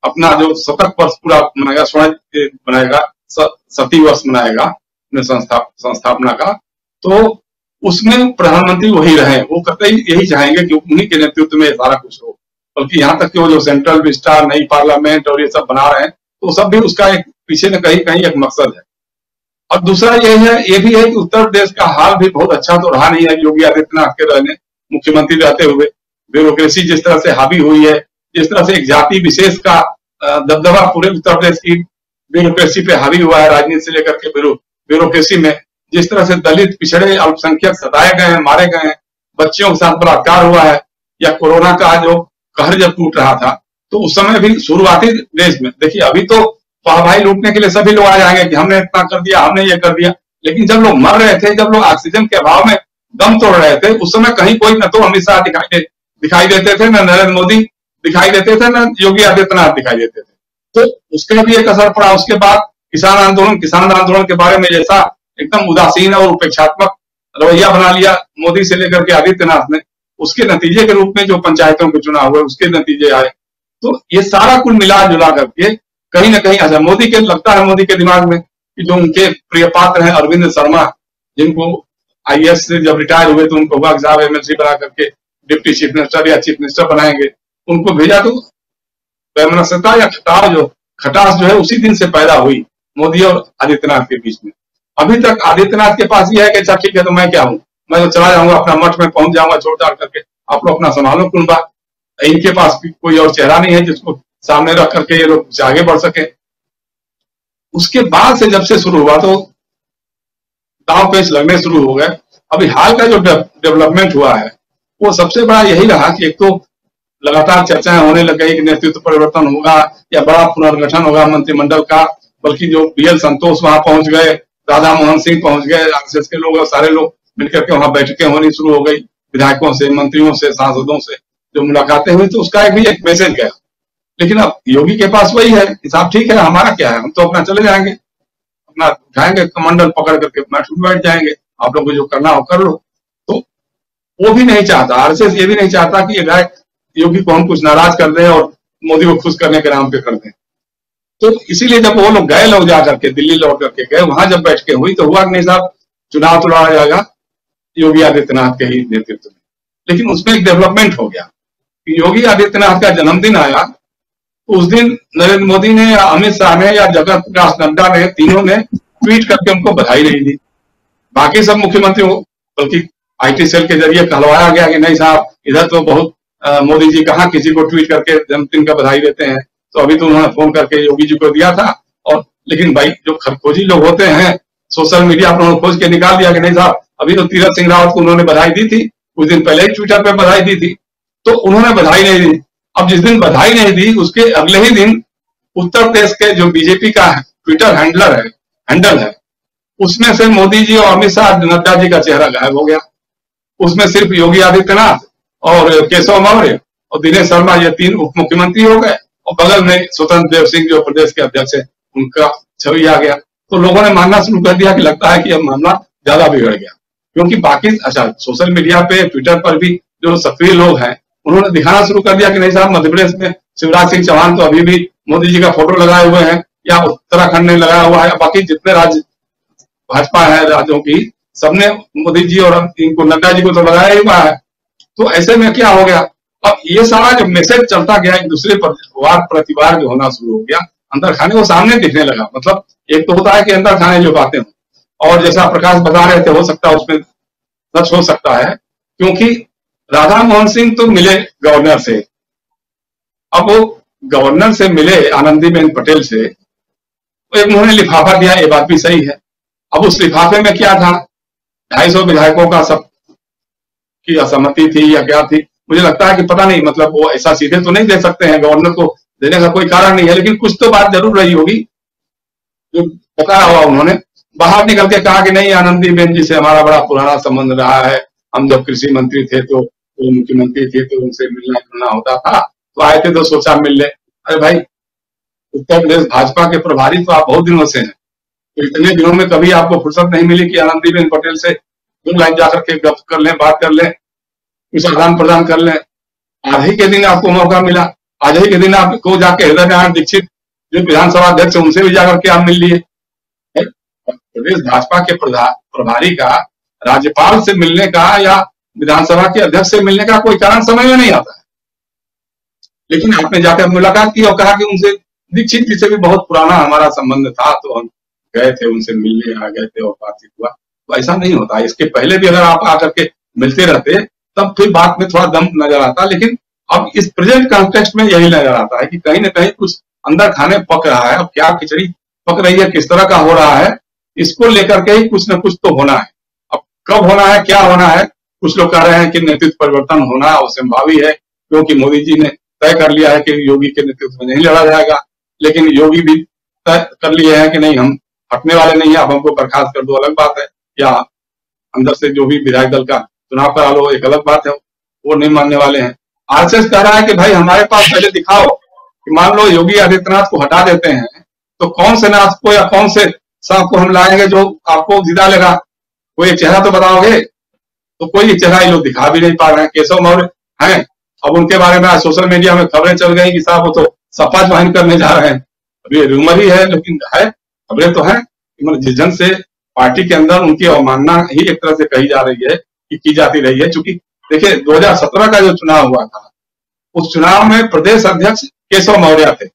अपना जो शतक वर्ष पूरा मनाएगा, स्वर्ण बनाएगा, 70 वर्ष मनाएगा अपने संस्थापना का, तो उसमें प्रधानमंत्री वही रहे। वो कतई यही चाहेंगे कि उन्हीं के नेतृत्व में सारा कुछ हो। बल्कि यहाँ तक कि वो जो सेंट्रल विस्टा, नई पार्लियामेंट और ये सब बना रहे हैं, तो सब भी उसका एक पीछे न कहीं कहीं एक मकसद है। और दूसरा ये भी है कि उत्तर प्रदेश का हाल भी बहुत अच्छा तो रहा नहीं है योगी आदित्यनाथ के रहने मुख्यमंत्री रहते हुए। ब्यूरोक्रेसी जिस तरह से हावी हुई है, जिस तरह से एक जाति विशेष का दबदबा पूरे उत्तर प्रदेश की ब्यूरोक्रेसी पे हावी हुआ है, राजनीति से लेकर के ब्यूरोक्रेसी में जिस तरह से दलित, पिछड़े, अल्पसंख्यक सताए गए हैं, मारे गए हैं, बच्चियों के साथ बलात्कार हुआ है, या कोरोना का जो कहर जब टूट रहा था, तो उस समय भी शुरुआती देश में देखिए, अभी तो वाहवाही लूटने के लिए सभी लोग आ जाएंगे कि हमने इतना कर दिया, हमने ये कर दिया, लेकिन जब लोग मर रहे थे, जब लोग ऑक्सीजन के अभाव में दम तोड़ रहे थे, उस समय कहीं कोई न तो अमित शाह दिखाई देते थे, न नरेंद्र मोदी दिखाई देते थे, न योगी आदित्यनाथ दिखाई देते थे। तो उसका भी एक असर पड़ा। उसके बाद किसान आंदोलन के बारे में जैसा एकदम उदासीन और उपेक्षात्मक रवैया बना लिया मोदी से लेकर के आदित्यनाथ ने, उसके नतीजे के रूप में जो पंचायतों के चुनाव हुए उसके नतीजे आए। तो ये सारा कुल मिला जुला करके कहीं ना कहीं अच्छा मोदी के दिमाग में कि जो उनके प्रिय पात्र हैं अरविंद शर्मा, जिनको IAS से जब रिटायर हुए तो उनको हुआ कि साहब MLC बना करके डिप्टी चीफ मिनिस्टर या चीफ मिनिस्टर बनाएंगे, उनको भेजा। तो वैमनस्यता या खटास जो है उसी दिन से पैदा हुई मोदी और आदित्यनाथ के बीच में। अभी तक आदित्यनाथ के पास ये है कि अच्छा ठीक है, तो मैं क्या हूं, मैं तो चला जाऊंगा अपना मठ में पहुंच जाऊंगा छोड़ छाड़ करके, आप लोग अपना संभालो कुनबा। इनके पास कोई और चेहरा नहीं है जिसको सामने रख करके ये लोग आगे बढ़ सके। उसके बाद से जब से शुरू हुआ तो दांव पेच लगने शुरू हो गए। अभी हाल का जो डेवलपमेंट हुआ है वो सबसे बड़ा यही रहा कि एक तो लगातार चर्चाएं होने लग गई कि नेतृत्व परिवर्तन होगा या बड़ा पुनर्गठन होगा मंत्रिमंडल का, बल्कि जो BL संतोष वहां पहुंच गए, राधा मोहन सिंह पहुंच गए, RSS के लोग और सारे लोग मिलकर के वहां बैठकें होनी शुरू हो गई, विधायकों से, मंत्रियों से, सांसदों से जो मुलाकातें हुई, तो उसका भी एक मैसेज गया। लेकिन अब योगी के पास वही है हिसाब, ठीक है हमारा क्या है, हम तो अपना चले जाएंगे, अपना उठाएंगे कमंडल पकड़ करके बैठ जाएंगे, आप लोग को जो करना हो कर लो। तो वो भी नहीं चाहता, RSS ये भी नहीं चाहता कि ये योगी को हम कुछ नाराज कर दें और मोदी को खुश करने के नाम पे कर दें। तो इसीलिए जब वो लोग गए, लोग जा करके दिल्ली लौट करके गए, वहां जब बैठ के हुई तो हुआ कि नहीं साहब चुनाव तो लड़ा जाएगा योगी आदित्यनाथ के ही नेतृत्व में। लेकिन उसमें एक डेवलपमेंट हो गया कि योगी आदित्यनाथ का जन्मदिन आया, उस दिन नरेंद्र मोदी ने या अमित शाह ने या जगत प्रकाश नड्डा ने, तीनों ने ट्वीट करके उनको बधाई नहीं दी। बाकी सब मुख्यमंत्रियों बल्कि IT सेल के जरिए कहलवाया गया कि नहीं साहब इधर तो बहुत मोदी जी कहाँ किसी को ट्वीट करके जन्मदिन का बधाई देते हैं, तो अभी तो उन्होंने फोन करके योगी जी को दिया था। और लेकिन भाई जो खरखोजी लोग होते हैं सोशल मीडिया पर उन्होंने खोज के निकाल दिया कि नहीं साहब अभी तो तीरथ सिंह रावत को उन्होंने बधाई दी थी, कुछ दिन पहले ही ट्विटर पे बधाई दी थी, तो उन्होंने बधाई नहीं दी। अब जिस दिन बधाई नहीं दी उसके अगले ही दिन उत्तर प्रदेश के जो बीजेपी का ट्विटर हैंडल है उसमें से मोदी जी और अमित शाह, नड्डा जी का चेहरा गायब हो गया। उसमें सिर्फ योगी आदित्यनाथ और केशव मौर्य और दिनेश शर्मा ये 3 उप मुख्यमंत्री हो गए, और बगल में स्वतंत्र देव सिंह जो प्रदेश के अध्यक्ष है उनका छवि आ गया। तो लोगों ने मानना शुरू कर दिया कि लगता है कि अब मामला ज्यादा बिगड़ गया, क्योंकि बाकी अच्छा सोशल मीडिया पे, ट्विटर पर भी जो सक्रिय लोग हैं उन्होंने दिखाना शुरू कर दिया कि नहीं साहब मध्य प्रदेश में शिवराज सिंह चौहान तो अभी भी मोदी जी का फोटो लगाए हुए हैं, या उत्तराखंड ने लगाया हुआ है, बाकी जितने राज्य भाजपा है राज्यों की सबने मोदी जी और इनको नड्डा जी को तो लगाया ही हुआ है। तो ऐसे में क्या हो गया, अब ये सारा जब मैसेज चलता गया एक दूसरे पर वार प्रतिवार जो होना शुरू हो गया, अंदर खाने वो सामने दिखने लगा। मतलब एक तो होता है कि अंदर खाने जो बातें हो, और जैसा प्रकाश बता रहे थे हो सकता है उसमें सच हो सकता है, क्योंकि राधा मोहन सिंह तो मिले गवर्नर से, अब वो गवर्नर से मिले आनंदीबेन पटेल से, तो एक उन्होंने लिफाफा दिया, ये बात भी सही है। अब उस लिफाफे में क्या था, 250 विधायकों का सब की असहमति थी या क्या थी, मुझे लगता है कि पता नहीं, मतलब वो ऐसा सीधे तो नहीं दे सकते हैं, गवर्नर को देने का कोई कारण नहीं है, लेकिन कुछ तो बात जरूर रही होगी जो बताया हुआ उन्होंने। बाहर निकल के कहा कि नहीं आनंदीबेन जी से हमारा बड़ा पुराना संबंध रहा है, हम जब कृषि मंत्री थे तो वो मुख्यमंत्री थे तो उनसे मिलना जुलना होता था, तो आए थे तो सोचा मिल ले। अरे भाई उत्तर प्रदेश भाजपा के प्रभारी तो आप बहुत दिनों से हैं, तो इतने दिनों में कभी आपको फुर्सत नहीं मिली कि आनंदीबेन पटेल से 2 लाइन जाकर के गप कर लें, बात कर लें, कुछ आदान प्रदान कर लें। आज ही के दिन आपको मौका मिला, आज ही के दिन आपको जाके हृदय नारायण दीक्षित जो विधानसभा अध्यक्ष है उनसे भी जाकर के आप मिल लिए। प्रदेश भाजपा के प्रभारी का राज्यपाल से मिलने का या विधानसभा के अध्यक्ष से मिलने का कोई कारण समझ में नहीं आता है। लेकिन आपने जाकर मुलाकात की और कहा कि उनसे दीक्षित जी से भी बहुत पुराना हमारा संबंध था, तो हम गए थे उनसे मिलने, आ गए थे और बातचीत हुआ। तो ऐसा नहीं होता, इसके पहले भी अगर आप आकर के मिलते रहते तब फिर बात में थोड़ा दम नजर आता, लेकिन अब इस प्रेजेंट कॉन्टेक्स्ट में यही नजर आता है कि कहीं ना कहीं कुछ अंदर खाने पक रहा है। अब क्या खिचड़ी पक रही है, किस तरह का हो रहा है, इसको लेकर के ही कुछ न कुछ तो होना है। अब कब होना है, क्या होना है, कुछ लोग कह रहे हैं कि नेतृत्व परिवर्तन होना असंभावी है, क्योंकि मोदी जी ने तय कर लिया है कि योगी के नेतृत्व में नहीं लड़ा जाएगा। लेकिन योगी भी तय कर लिए हैं कि नहीं, हम हटने वाले नहीं है, अब हमको बर्खास्त कर दो, अलग बात है, या अंदर से जो भी विधायक दल का चुनाव करा लो, एक अलग बात है, वो नहीं मानने वाले हैं। आरएसएस कह रहा है कि भाई हमारे पास पहले दिखाओ कि मान लो योगी आदित्यनाथ को हटा देते हैं तो कौन से नाथ को या कौन से सांप को हम लाएंगे जो आपको जिता लेगा, कोई एक चेहरा तो बताओगे। तो कोई चेहरा ये लोग दिखा भी नहीं पा रहे हैं। केशव मौर्य हैं, अब उनके बारे में आज सोशल मीडिया में खबरें चल गई कि साहब वो तो सपा ज्वाइन करने जा रहे हैं। अभी रूमर ही है, लेकिन है, खबरें तो है। जिस ढंग से पार्टी के अंदर उनकी अवमानना ही एक तरह से कही जा रही है कि की जाती रही है। चूंकि देखिए 2017 का जो चुनाव हुआ था, उस चुनाव में प्रदेश अध्यक्ष केशव मौर्य थे,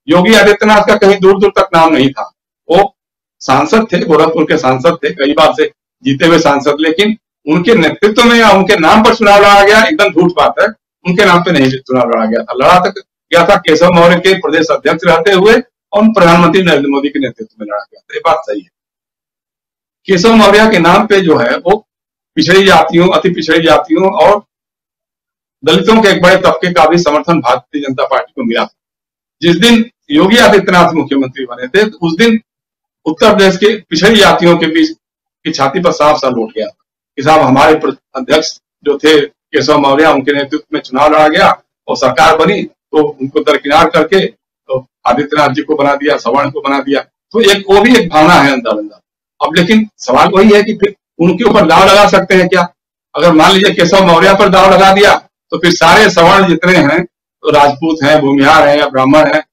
योगी आदित्यनाथ का कहीं दूर दूर तक नाम नहीं था। वो सांसद थे, गोरखपुर के सांसद थे, कई बार से जीते हुए सांसद, लेकिन उनके नेतृत्व में या उनके नाम पर चुनाव लड़ा गया, एकदम झूठ बात है। उनके नाम पे नहीं चुनाव लड़ा गया था, लड़ा तक गया था केशव मौर्य के प्रदेश अध्यक्ष रहते हुए और प्रधानमंत्री नरेंद्र मोदी के नेतृत्व में लड़ा गया था। ये बात सही है। केशव मौर्य के नाम पे जो है वो पिछड़ी जातियों, अति पिछड़ी जातियों और दलितों के एक बड़े तबके का भी समर्थन भारतीय जनता पार्टी को मिला था। जिस दिन योगी आदित्यनाथ मुख्यमंत्री बने थे, तो उस दिन उत्तर प्रदेश के पिछड़ी जातियों के बीच की छाती पर साफ सा लौट गया कि साहब हमारे अध्यक्ष जो थे केशव मौर्य, उनके नेतृत्व में चुनाव लड़ा गया और सरकार बनी, तो उनको दरकिनार करके तो आदित्यनाथ जी को बना दिया, सवर्ण को बना दिया। तो एक वो भी एक भावना है अंदर अंदर। अब लेकिन सवाल वही है कि फिर उनके ऊपर दाव लगा सकते हैं क्या? अगर मान लीजिए केशव मौर्य पर दाव लगा दिया तो फिर सारे सवर्ण जितने हैं, तो राजपूत हैं, भूमिहार हैं या ब्राह्मण हैं,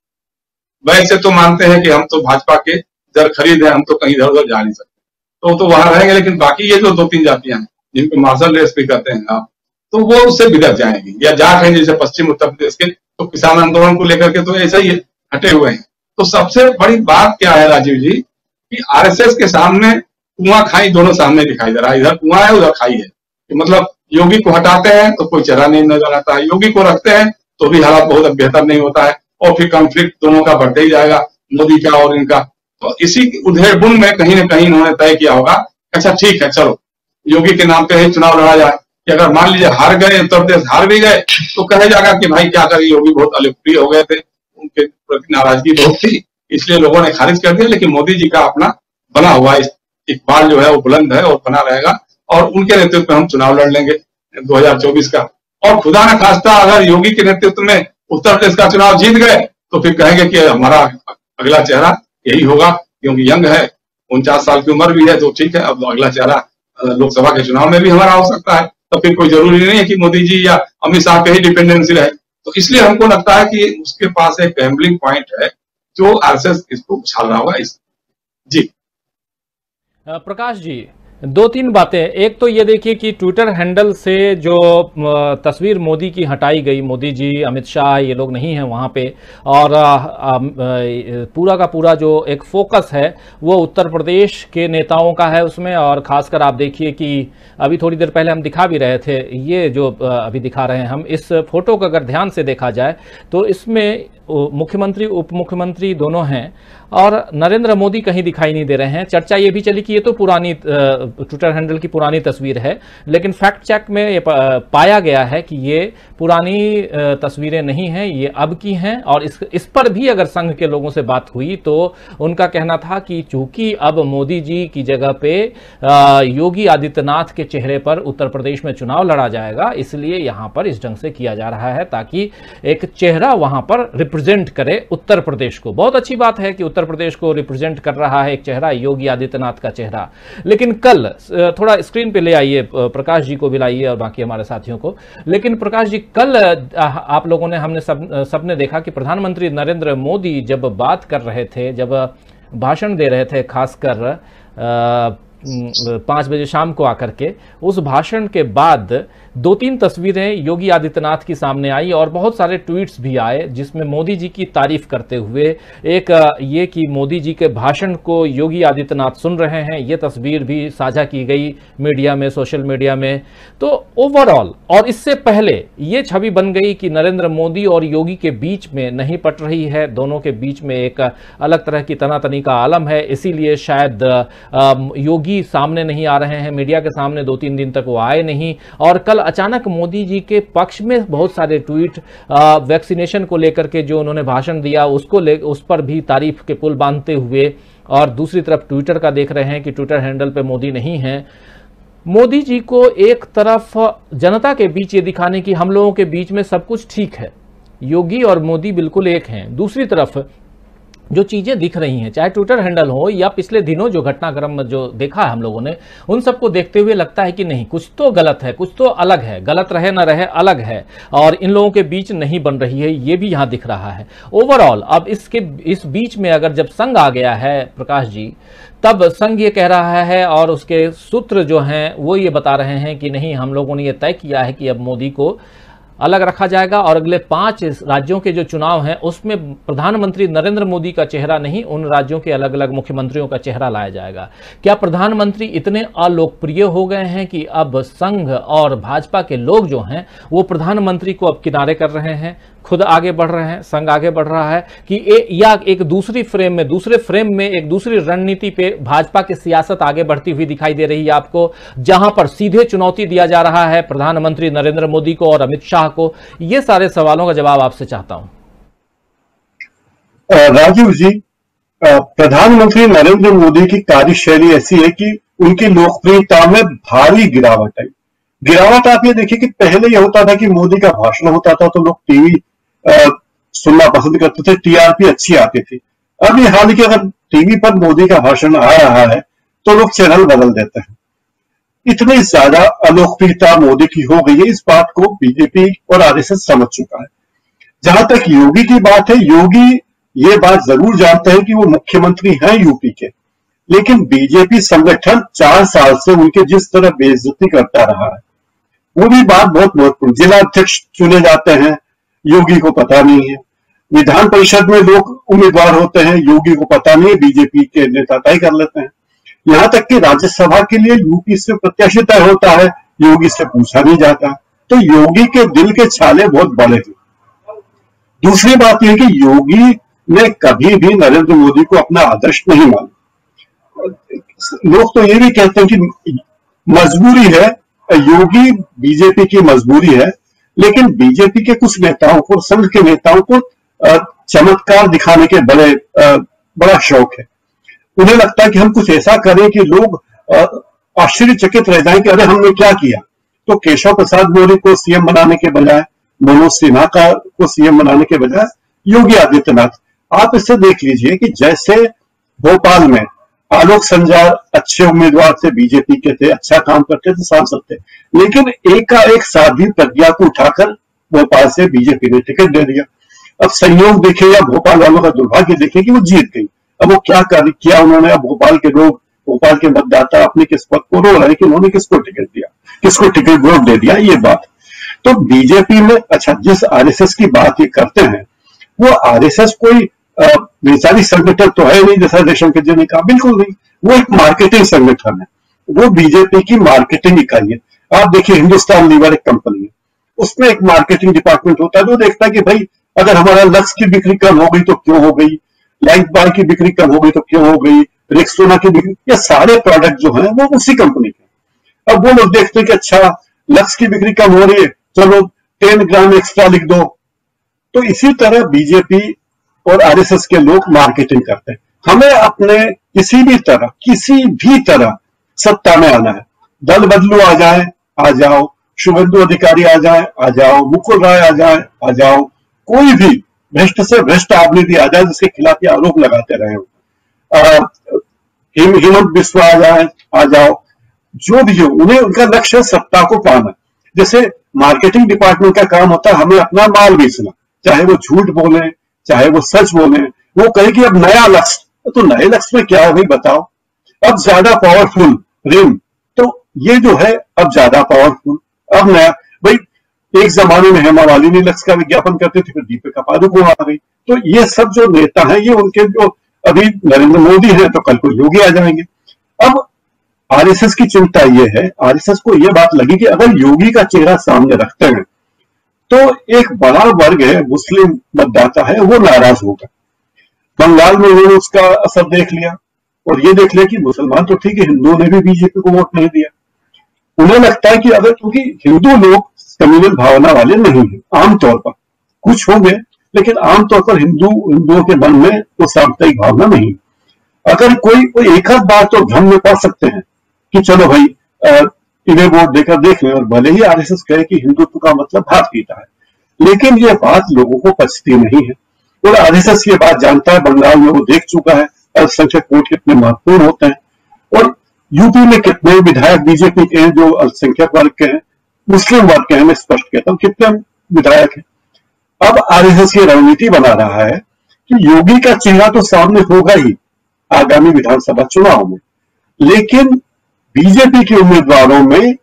वैसे तो मानते हैं कि हम तो भाजपा के जर खरीद है, हम तो कहीं इधर उधर जा नहीं सकते, तो वहां रहेंगे। लेकिन बाकी ये जो 2-3 जातियां हैं जिनको मार्शल रेस भी कहते हैं आप, तो वो उससे बिदक जाएंगी। या जाट हैं जैसे पश्चिम उत्तर प्रदेश के, तो किसान आंदोलन को लेकर के तो ऐसा ही हटे हुए हैं। तो सबसे बड़ी बात क्या है राजीव जी, कि आरएसएस के सामने कुआं खाई दोनों सामने दिखाई दे रहा है। इधर कुआं है, उधर खाई है। कि मतलब योगी को हटाते हैं तो कोई चेहरा नहीं नजर आता है, योगी को रखते हैं तो भी हालात बहुत बेहतर नहीं होता है, और फिर कॉन्फ्लिक्ट दोनों का बढ़ते ही जाएगा, मोदी का और इनका। तो इसी उधेड़-बुन में कहीं ना कहीं इन्होंने तय किया होगा, अच्छा ठीक है चलो योगी के नाम पे ही चुनाव लड़ा जाए। कि अगर मान लीजिए हार गए, उत्तर प्रदेश हार भी गए, तो कहे जाएगा कि भाई क्या करें, योगी बहुत अलोकप्रिय हो गए थे, उनके प्रति नाराजगी बहुत थी, इसलिए लोगों ने खारिज कर दिया। लेकिन मोदी जी का अपना बना हुआ इकबाल जो है वो बुलंद है और बना रहेगा, और उनके नेतृत्व में हम चुनाव लड़ लेंगे 2024 का। और खुदा न खास्ता अगर योगी के नेतृत्व में उत्तर प्रदेश का चुनाव जीत गए तो फिर कहेंगे कि हमारा अगला चेहरा यही होगा, क्योंकि यंग है, 49 साल की उम्र भी है, तो ठीक है, अब अगला चेहरा लोकसभा के चुनाव में भी हमारा हो सकता है। तो फिर कोई जरूरी नहीं है कि मोदी जी या अमित शाह पे ही डिपेंडेंसी रहे। तो इसलिए हमको लगता है कि उसके पास एक गैम्बलिंग पॉइंट है जो आरएसएस इसको उछाल रहा होगा। जी प्रकाश जी, 2-3 बातें। एक तो ये देखिए कि ट्विटर हैंडल से जो तस्वीर मोदी की हटाई गई, मोदी जी, अमित शाह ये लोग नहीं हैं वहाँ पे, और पूरा का पूरा जो एक फोकस है वो उत्तर प्रदेश के नेताओं का है उसमें। और ख़ासकर आप देखिए कि अभी थोड़ी देर पहले हम दिखा भी रहे थे, ये जो अभी दिखा रहे हैं हम, इस फोटो को अगर ध्यान से देखा जाए तो इसमें मुख्यमंत्री उप मुख्यमंत्री दोनों हैं और नरेंद्र मोदी कहीं दिखाई नहीं दे रहे हैं। चर्चा ये भी चली कि ये तो पुरानी ट्विटर हैंडल की पुरानी तस्वीर है, लेकिन फैक्ट चेक में ये पाया गया है कि ये पुरानी तस्वीरें नहीं हैं, ये अब की हैं। और इस पर भी अगर संघ के लोगों से बात हुई तो उनका कहना था कि चूंकि अब मोदी जी की जगह पे योगी आदित्यनाथ के चेहरे पर उत्तर प्रदेश में चुनाव लड़ा जाएगा, इसलिए यहां पर इस ढंग से किया जा रहा है ताकि एक चेहरा वहां पर रिप्रेजेंट करे उत्तर प्रदेश को। बहुत अच्छी बात है कि उत्तर प्रदेश को रिप्रेजेंट कर रहा है एक चेहरा, योगी आदित्यनाथ का चेहरा। लेकिन कल थोड़ा स्क्रीन पे ले आइए, प्रकाश जी को भी लाइए और बाकी हमारे साथियों को। लेकिन प्रकाश जी, कल आप लोगों ने, हमने सबने देखा कि प्रधानमंत्री नरेंद्र मोदी जब बात कर रहे थे, जब भाषण दे रहे थे, खासकर 5 बजे शाम को आकर के, उस भाषण के बाद 2-3 तस्वीरें योगी आदित्यनाथ की सामने आई और बहुत सारे ट्वीट्स भी आए जिसमें मोदी जी की तारीफ करते हुए एक ये कि मोदी जी के भाषण को योगी आदित्यनाथ सुन रहे हैं, ये तस्वीर भी साझा की गई मीडिया में, सोशल मीडिया में। तो ओवरऑल और इससे पहले ये छवि बन गई कि नरेंद्र मोदी और योगी के बीच में नहीं पट रही है, दोनों के बीच में एक अलग तरह की तनातनी का आलम है, इसीलिए शायद योगी सामने नहीं आ रहे हैं, मीडिया के सामने 2-3 दिन तक वो आए नहीं। और कल अचानक मोदी जी के पक्ष में बहुत सारे ट्वीट वैक्सीनेशन को लेकर के जो उन्होंने भाषण दिया उस पर भी तारीफ के पुल बांधते हुए, और दूसरी तरफ ट्विटर का देख रहे हैं कि ट्विटर हैंडल पे मोदी नहीं है। मोदी जी को एक तरफ जनता के बीच ये दिखाने की हम लोगों के बीच में सब कुछ ठीक है, योगी और मोदी बिल्कुल एक हैं, दूसरी तरफ जो चीजें दिख रही हैं, चाहे ट्विटर हैंडल हो या पिछले दिनों जो घटनाक्रम जो देखा है हम लोगों ने, उन सबको देखते हुए लगता है कि नहीं, कुछ तो गलत है, कुछ तो अलग है, गलत रहे ना रहे अलग है, और इन लोगों के बीच नहीं बन रही है, ये भी यहां दिख रहा है। ओवरऑल अब इस बीच में अगर जब संघ आ गया है प्रकाश जी, तब संघ ये कह रहा है और उसके सूत्र जो हैं वो ये बता रहे हैं कि नहीं, हम लोगों ने ये तय किया है कि अब मोदी को अलग रखा जाएगा और अगले 5 राज्यों के जो चुनाव हैं उसमें प्रधानमंत्री नरेंद्र मोदी का चेहरा नहीं, उन राज्यों के अलग अलग मुख्यमंत्रियों का चेहरा लाया जाएगा। क्या प्रधानमंत्री इतने अलोकप्रिय हो गए हैं कि अब संघ और भाजपा के लोग जो हैं वो प्रधानमंत्री को अब किनारे कर रहे हैं, खुद आगे बढ़ रहे हैं, संघ आगे बढ़ रहा है कि एक दूसरे फ्रेम में एक दूसरी रणनीति पे भाजपा की सियासत आगे बढ़ती हुई दिखाई दे रही है आपको, जहां पर सीधे चुनौती दिया जा रहा है प्रधानमंत्री नरेंद्र मोदी को और अमित शाह को? ये सारे सवालों का जवाब आपसे चाहता हूं। राजीव जी, प्रधानमंत्री नरेंद्र मोदी की कार्यशैली ऐसी है कि उनकी लोकप्रियता में भारी गिरावट आई। गिरावट आप ये देखिए कि पहले ये होता था कि मोदी का भाषण होता था तो लोग टीवी सुनना पसंद करते थे, टीआरपी अच्छी आती थी। अब ये हाल कि अगर टीवी पर मोदी का भाषण आ रहा है तो लोग चैनल बदल देते हैं। इतनी ज्यादा अलोकप्रियता मोदी की हो गई है, इस बात को बीजेपी और आरएसएस समझ चुका है। जहां तक योगी की बात है, योगी ये बात जरूर जानते हैं कि वो मुख्यमंत्री हैं यूपी के, लेकिन बीजेपी संगठन 4 साल से उनके जिस तरह बेइज्जती करता रहा है, वो भी बात बहुत महत्वपूर्ण। जिला अध्यक्ष चुने जाते हैं, योगी को पता नहीं है। विधान परिषद में लोग उम्मीदवार होते हैं, योगी को पता नहीं है, बीजेपी के नेता तय कर लेते हैं। यहां तक कि राज्यसभा के लिए यूपी से प्रत्याशी तय होता है, योगी से पूछा नहीं जाता। तो योगी के दिल के छाले बहुत बड़े थे। दूसरी बात यह कि योगी ने कभी भी नरेंद्र मोदी को अपना आदर्श नहीं माना। लोग तो ये भी कहते हैं कि मजबूरी है, योगी बीजेपी की मजबूरी है, लेकिन बीजेपी के कुछ नेताओं को, संघ के नेताओं को चमत्कार दिखाने के बड़ा शौक है। उन्हें लगता है कि हम कुछ ऐसा करें कि लोग आश्चर्यचकित रह जाएं कि अरे हमने क्या किया। तो केशव प्रसाद मौर्य को सीएम बनाने के बजाय, मनोज सिन्हा को सीएम बनाने के बजाय योगी आदित्यनाथ, आप इससे देख लीजिए कि जैसे भोपाल में आलोक संजार अच्छे उम्मीदवार थे, बीजेपी के थे, अच्छा काम करते थे, सांसद थे, लेकिन एक साध्वी प्रज्ञा को उठाकर भोपाल से बीजेपी ने टिकट दे दिया। अब संयोग देखे या भोपाल वालों का दुर्भाग्य देखे कि वो जीत गई। अब वो क्या किया उन्होंने, अब भोपाल के लोग, भोपाल के मतदाता अपनी किस्मत को रो रहे हैं कि उन्होंने किसको टिकट दिया, किसको टिकट वोट दे दिया, ये बात। तो बीजेपी में, अच्छा, जिस आरएसएस की बात ये करते हैं, वो आरएसएस कोई वैचारिक संगठन तो है नहीं जैसा रेशम के जी ने कहा, बिल्कुल नहीं। वो एक मार्केटिंग संगठन है, वो बीजेपी की मार्केटिंग इकाई है। आप देखिए, हिंदुस्तान लीवर एक कंपनी है, उसमें एक मार्केटिंग डिपार्टमेंट होता है जो देखता है कि भाई अगर हमारा लक्स की बिक्री कम हो गई तो क्यों हो गई, लाइफ बाय की बिक्री कम हो गई तो क्यों हो गई, रेक्सोना की बिक्री, ये सारे प्रोडक्ट जो हैं वो उसी कंपनी के। अब वो लोग देखते हैं कि अच्छा लक्स की बिक्री कम हो रही है, चलो 10 ग्राम एक्स्ट्रा लिख दो। तो इसी तरह बीजेपी और आरएसएस के लोग मार्केटिंग करते हैं। हमें अपने किसी भी तरह सत्ता में आना है। दल बदलू आ जाए, आ जाओ, शुभेंदु अधिकारी आ जाए, आ जाओ, मुकुल राय आ जाए, आ जाओ, कोई भी भ्रष्ट से भ्रष्ट आदमी भी आ जाए जिसके खिलाफ ये आरोप लगाते रहे हो, हेमंत बिस्वा आ जाए, आ जाओ, जो भी हो, उन्हें उनका लक्ष्य सत्ता को पाना। जैसे मार्केटिंग डिपार्टमेंट का काम होता है हमें अपना माल बेचना, चाहे वो झूठ बोले चाहे वो सच बोले। वो कहे कि अब नया लक्ष्य, तो नए लक्ष्य में क्या हो गई बताओ, अब ज्यादा पावरफुल रिम, तो ये जो है अब ज्यादा पावरफुल, अब नया भाई, एक जमाने में हेमा मालिनी लक्ष्य का विज्ञापन करते थे, फिर दीपिका पादुकोण आ गई। तो ये सब जो नेता हैं, ये उनके जो अभी नरेंद्र मोदी हैं तो कल को योगी आ जाएंगे। अब आरएसएस की चिंता ये है, आरएसएस को ये बात लगी कि अगर योगी का चेहरा सामने रखते हैं तो एक बड़ा वर्ग है, मुस्लिम मतदाता है, वो नाराज होगा। बंगाल में उन्होंने उसका असर देख लिया और ये देख लिया कि मुसलमान तो ठीक है, हिंदुओं ने भी बीजेपी को वोट नहीं दिया। उन्हें लगता है कि अगर, क्योंकि हिंदू लोग कम्युनल भावना वाले नहीं है, आमतौर पर कुछ होंगे, लेकिन आमतौर पर हिंदुओं के मन में वो साम्प्रदायिक भावना नहीं। अगर कोई एक आध बार तो भ्रम में पड़ सकते हैं कि चलो भाई इन्हें वोट देकर देख लें, और भले ही आरएसएस कहे कि हिंदुत्व का मतलब भात पीता है, लेकिन ये बात लोगों को पचती नहीं है। और आरएसएस ये बात जानता है, बंगाल में वो देख चुका है अल्पसंख्यक वोट कितने महत्वपूर्ण होते हैं, और यूपी में कितने विधायक बीजेपी के हैं जो अल्पसंख्यक वर्ग के हैं, मुस्लिम वर्ग के हैं, मैं स्पष्ट कहता हूं कितने विधायक हैं। अब आरएसएस की रणनीति बना रहा है कि योगी का चेहरा तो सामने होगा ही आगामी विधानसभा चुनाव में, लेकिन बीजेपी के उम्मीदवारों में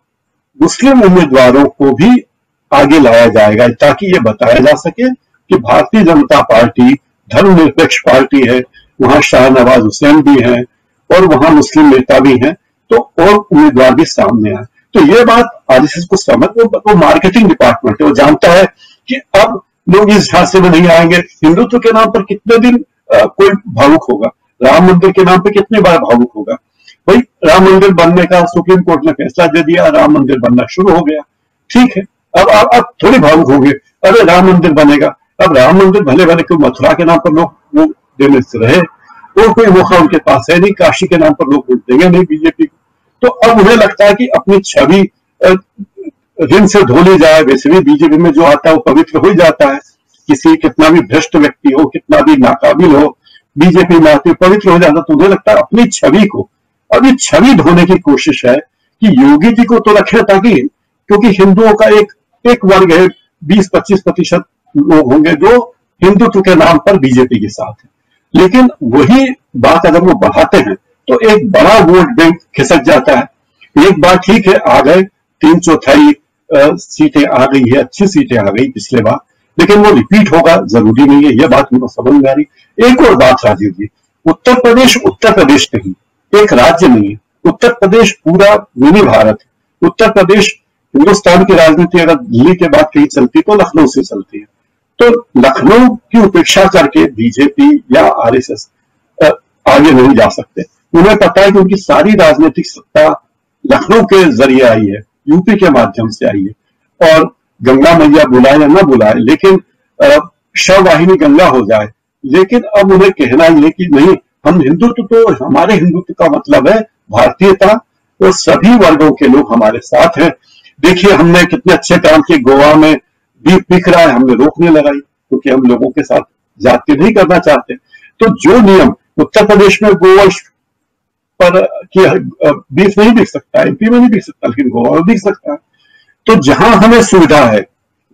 मुस्लिम उम्मीदवारों को भी आगे लाया जाएगा, ताकि ये बताया जा सके कि भारतीय जनता पार्टी धर्मनिरपेक्ष पार्टी है, वहां शाहनवाज हुसैन भी हैं और वहां मुस्लिम नेता भी हैं, तो और उम्मीदवार भी सामने आए। तो ये बात आरएसएस को समझ, वो मार्केटिंग डिपार्टमेंट है, वो जानता है कि अब लोग इस झांसे में नहीं आएंगे। हिंदुत्व के नाम पर कितने दिन कोई भावुक होगा, राम मंदिर के नाम पर कितने बार भावुक होगा। भाई, राम मंदिर बनने का सुप्रीम कोर्ट ने फैसला दे दिया, राम मंदिर बनना शुरू हो गया, ठीक है। अब थोड़ी भावुक होंगे, अरे राम मंदिर बनेगा। अब राम मंदिर भले भले क्यों, मथुरा के नाम पर लोग वो देने से रहे, और कोई मौका उनके पास है नहीं, काशी के नाम पर लोग वोट देंगे नहीं बीजेपी को। तो अब उन्हें लगता है कि अपनी छवि ऋण से धो ली जाए। वैसे भी बीजेपी में जो आता है वो पवित्र हो ही जाता है, किसी कितना भी भ्रष्ट व्यक्ति हो, कितना भी नाकाबिल हो, बीजेपी में आते पवित्र हो जाता। तो उन्हें लगता है अपनी छवि को, अभी छवि धोने की कोशिश है कि योगी जी को तो रखे, ताकि क्योंकि हिंदुओं का एक वर्ग है, 20-25% लोग होंगे जो हिंदुत्व के नाम पर बीजेपी के साथ है, लेकिन वही बात अगर वो बढ़ाते हैं तो एक बड़ा वोट बैंक खिसक जाता है। एक बार ठीक है, आ गए 3/4 सीटें आ गई है, अच्छी सीटें आ गई पिछले बार, लेकिन वो रिपीट होगा जरूरी नहीं है, यह बात मुझे समझ में आ रही। एक और बात राजीव जी, उत्तर प्रदेश नहीं, एक राज्य नहीं है, उत्तर प्रदेश पूरा मिनी भारत है। उत्तर प्रदेश, हिंदुस्तान की राजनीति अगर दिल्ली के बाद कहीं चलती तो लखनऊ से चलती है, तो लखनऊ की उपेक्षा करके बीजेपी या आरएसएस आगे नहीं जा सकते। उन्हें पता है कि उनकी सारी राजनीतिक सत्ता लखनऊ के जरिए आई है, यूपी के माध्यम से आई है, और गंगा मैया बुलाए या ना बुलाए, लेकिन शव वाहिनी गंगा हो जाए, लेकिन अब उन्हें कहना ये कि नहीं, हम हिंदुत्व, तो हमारे हिंदुत्व का मतलब है भारतीयता, तो सभी वर्गों के लोग हमारे साथ हैं। देखिए हमने कितने अच्छे काम किए, गोवा में दीप बिक रहा है, हमने रोकने लगाई, क्योंकि हम लोगों के साथ जाति नहीं करना चाहते। तो जो नियम उत्तर प्रदेश में गोवंश पर बीफ नहीं बिक सकता, एमपी में नहीं बिक सकता, लेकिन गोवा में बिक सकता है। तो जहां हमें सुविधा है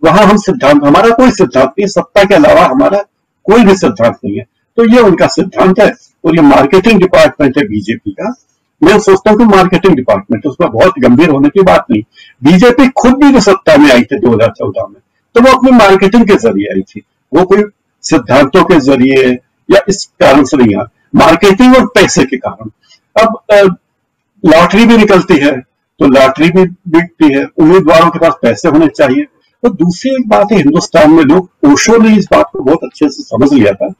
वहां हम सिद्धांत, हमारा कोई सिद्धांत नहीं, सत्ता के अलावा हमारा कोई भी सिद्धांत नहीं है। तो ये उनका सिद्धांत है, और ये मार्केटिंग डिपार्टमेंट है बीजेपी का। मैं सोचता हूं कि मार्केटिंग डिपार्टमेंट, उसमें बहुत गंभीर होने की बात नहीं। बीजेपी खुद भी जो सत्ता में आई थी 2014 में, तो वो अपनी मार्केटिंग के जरिए आई थी, वो कोई सिद्धांतों के जरिए या इस कारण से नहीं आई, मार्केटिंग और पैसे के कारण। अब लॉटरी भी निकलती है तो लॉटरी भी बिकती है, उम्मीदवारों के पास पैसे होने चाहिए। तो दूसरी एक बात है, हिंदुस्तान में लोग, ओशो ने इस बात को बहुत अच्छे से समझ लिया था।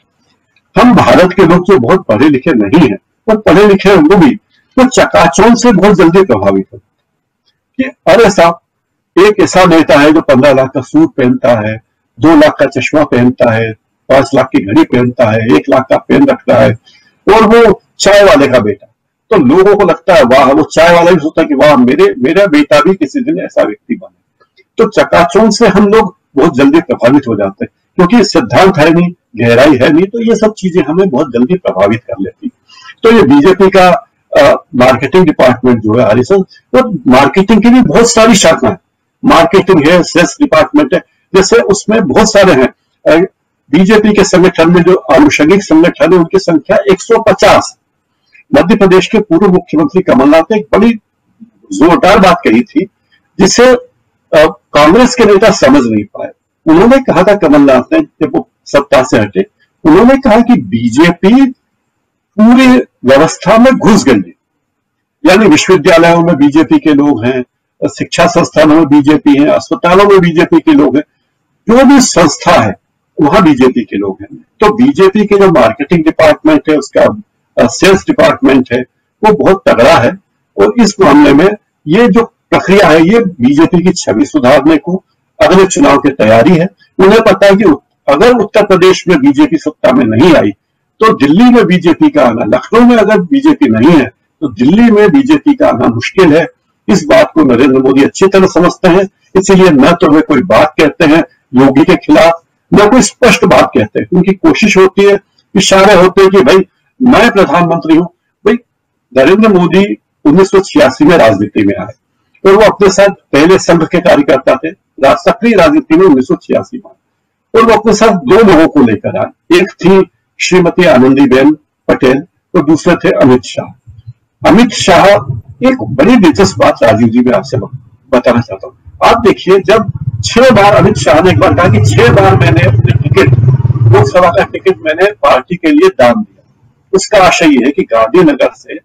हम भारत के लोग जो बहुत पढ़े लिखे नहीं है, और पढ़े लिखे हैं वो भी, तो चकाचौंध से बहुत जल्दी प्रभावित है कि अरे साहब, एक ऐसा नेता है जो 15 लाख का सूट पहनता है, 2 लाख का चश्मा पहनता है, 5 लाख की घड़ी पहनता है, 1 लाख का पेन रखता है, और वो चाय वाले का बेटा। तो लोगों को लगता है वाह, वो चाय वाला भी सोचता है कि वाह, मेरा बेटा भी किसी दिन ऐसा व्यक्ति बने। तो चकाचौंध से हम लोग बहुत जल्दी प्रभावित हो जाते हैं, क्योंकि सिद्धांत है नहीं, गहराई है नहीं, तो ये सब चीजें हमें बहुत जल्दी प्रभावित कर लेती। तो ये बीजेपी का मार्केटिंग डिपार्टमेंट जो है आरएसएस, तो मार्केटिंग की भी बहुत सारी शाखाएं, मार्केटिंग है, सेल्स डिपार्टमेंट है, जैसे उसमें बहुत सारे हैं। बीजेपी के संगठन में जो आनुषंगिक संगठन है उनकी संख्या 150। मध्य प्रदेश के पूर्व मुख्यमंत्री कमलनाथ ने एक बड़ी जोरदार बात कही थी, जिसे कांग्रेस के नेता समझ नहीं पाए। उन्होंने कहा था, कमलनाथ ने जब वो सत्ता से हटे, उन्होंने कहा कि बीजेपी पूरी व्यवस्था में घुस गई है, यानी विश्वविद्यालयों में बीजेपी के लोग हैं, शिक्षा संस्थानों में बीजेपी है, अस्पतालों में बीजेपी के लोग हैं, जो भी संस्था है वहां बीजेपी के लोग हैं। तो बीजेपी के जो मार्केटिंग डिपार्टमेंट है, उसका सेल्स डिपार्टमेंट है, वो बहुत तगड़ा है। और इस मामले में ये जो प्रक्रिया है, ये बीजेपी की छवि सुधारने को, अगले चुनाव की तैयारी है। उन्हें पता है कि अगर उत्तर प्रदेश में बीजेपी सत्ता में नहीं आई तो दिल्ली में बीजेपी का आना, लखनऊ में अगर बीजेपी नहीं है तो दिल्ली में बीजेपी का आना मुश्किल है। इस बात को नरेंद्र मोदी अच्छी तरह समझते हैं, इसीलिए न तो वे कोई बात कहते हैं योगी के खिलाफ, न कोई स्पष्ट बात कहते हैं। उनकी कोशिश होती है, इशारे होते हैं कि भाई मैं प्रधानमंत्री हूं। भाई नरेंद्र मोदी 1986 में राजनीति में आए और वो अपने साथ पहले संघ के कार्यकर्ता थे, सक्रिय राजनीति में 1986 में, और वो अपने साथ दो लोगों को लेकर आए। एक थी श्रीमती आनंदीबेन पटेल और दूसरे थे अमित शाह। अमित शाह, एक बड़ी दिलचस्प बात राजीव जी मैं आपसे बताना चाहता हूं। आप देखिए, जब 6 बार अमित शाह ने एक बार कहा कि 6 बार मैंने अपने टिकट, लोकसभा का टिकट मैंने पार्टी के लिए दान दिया। उसका आशय यह है कि गांधीनगर से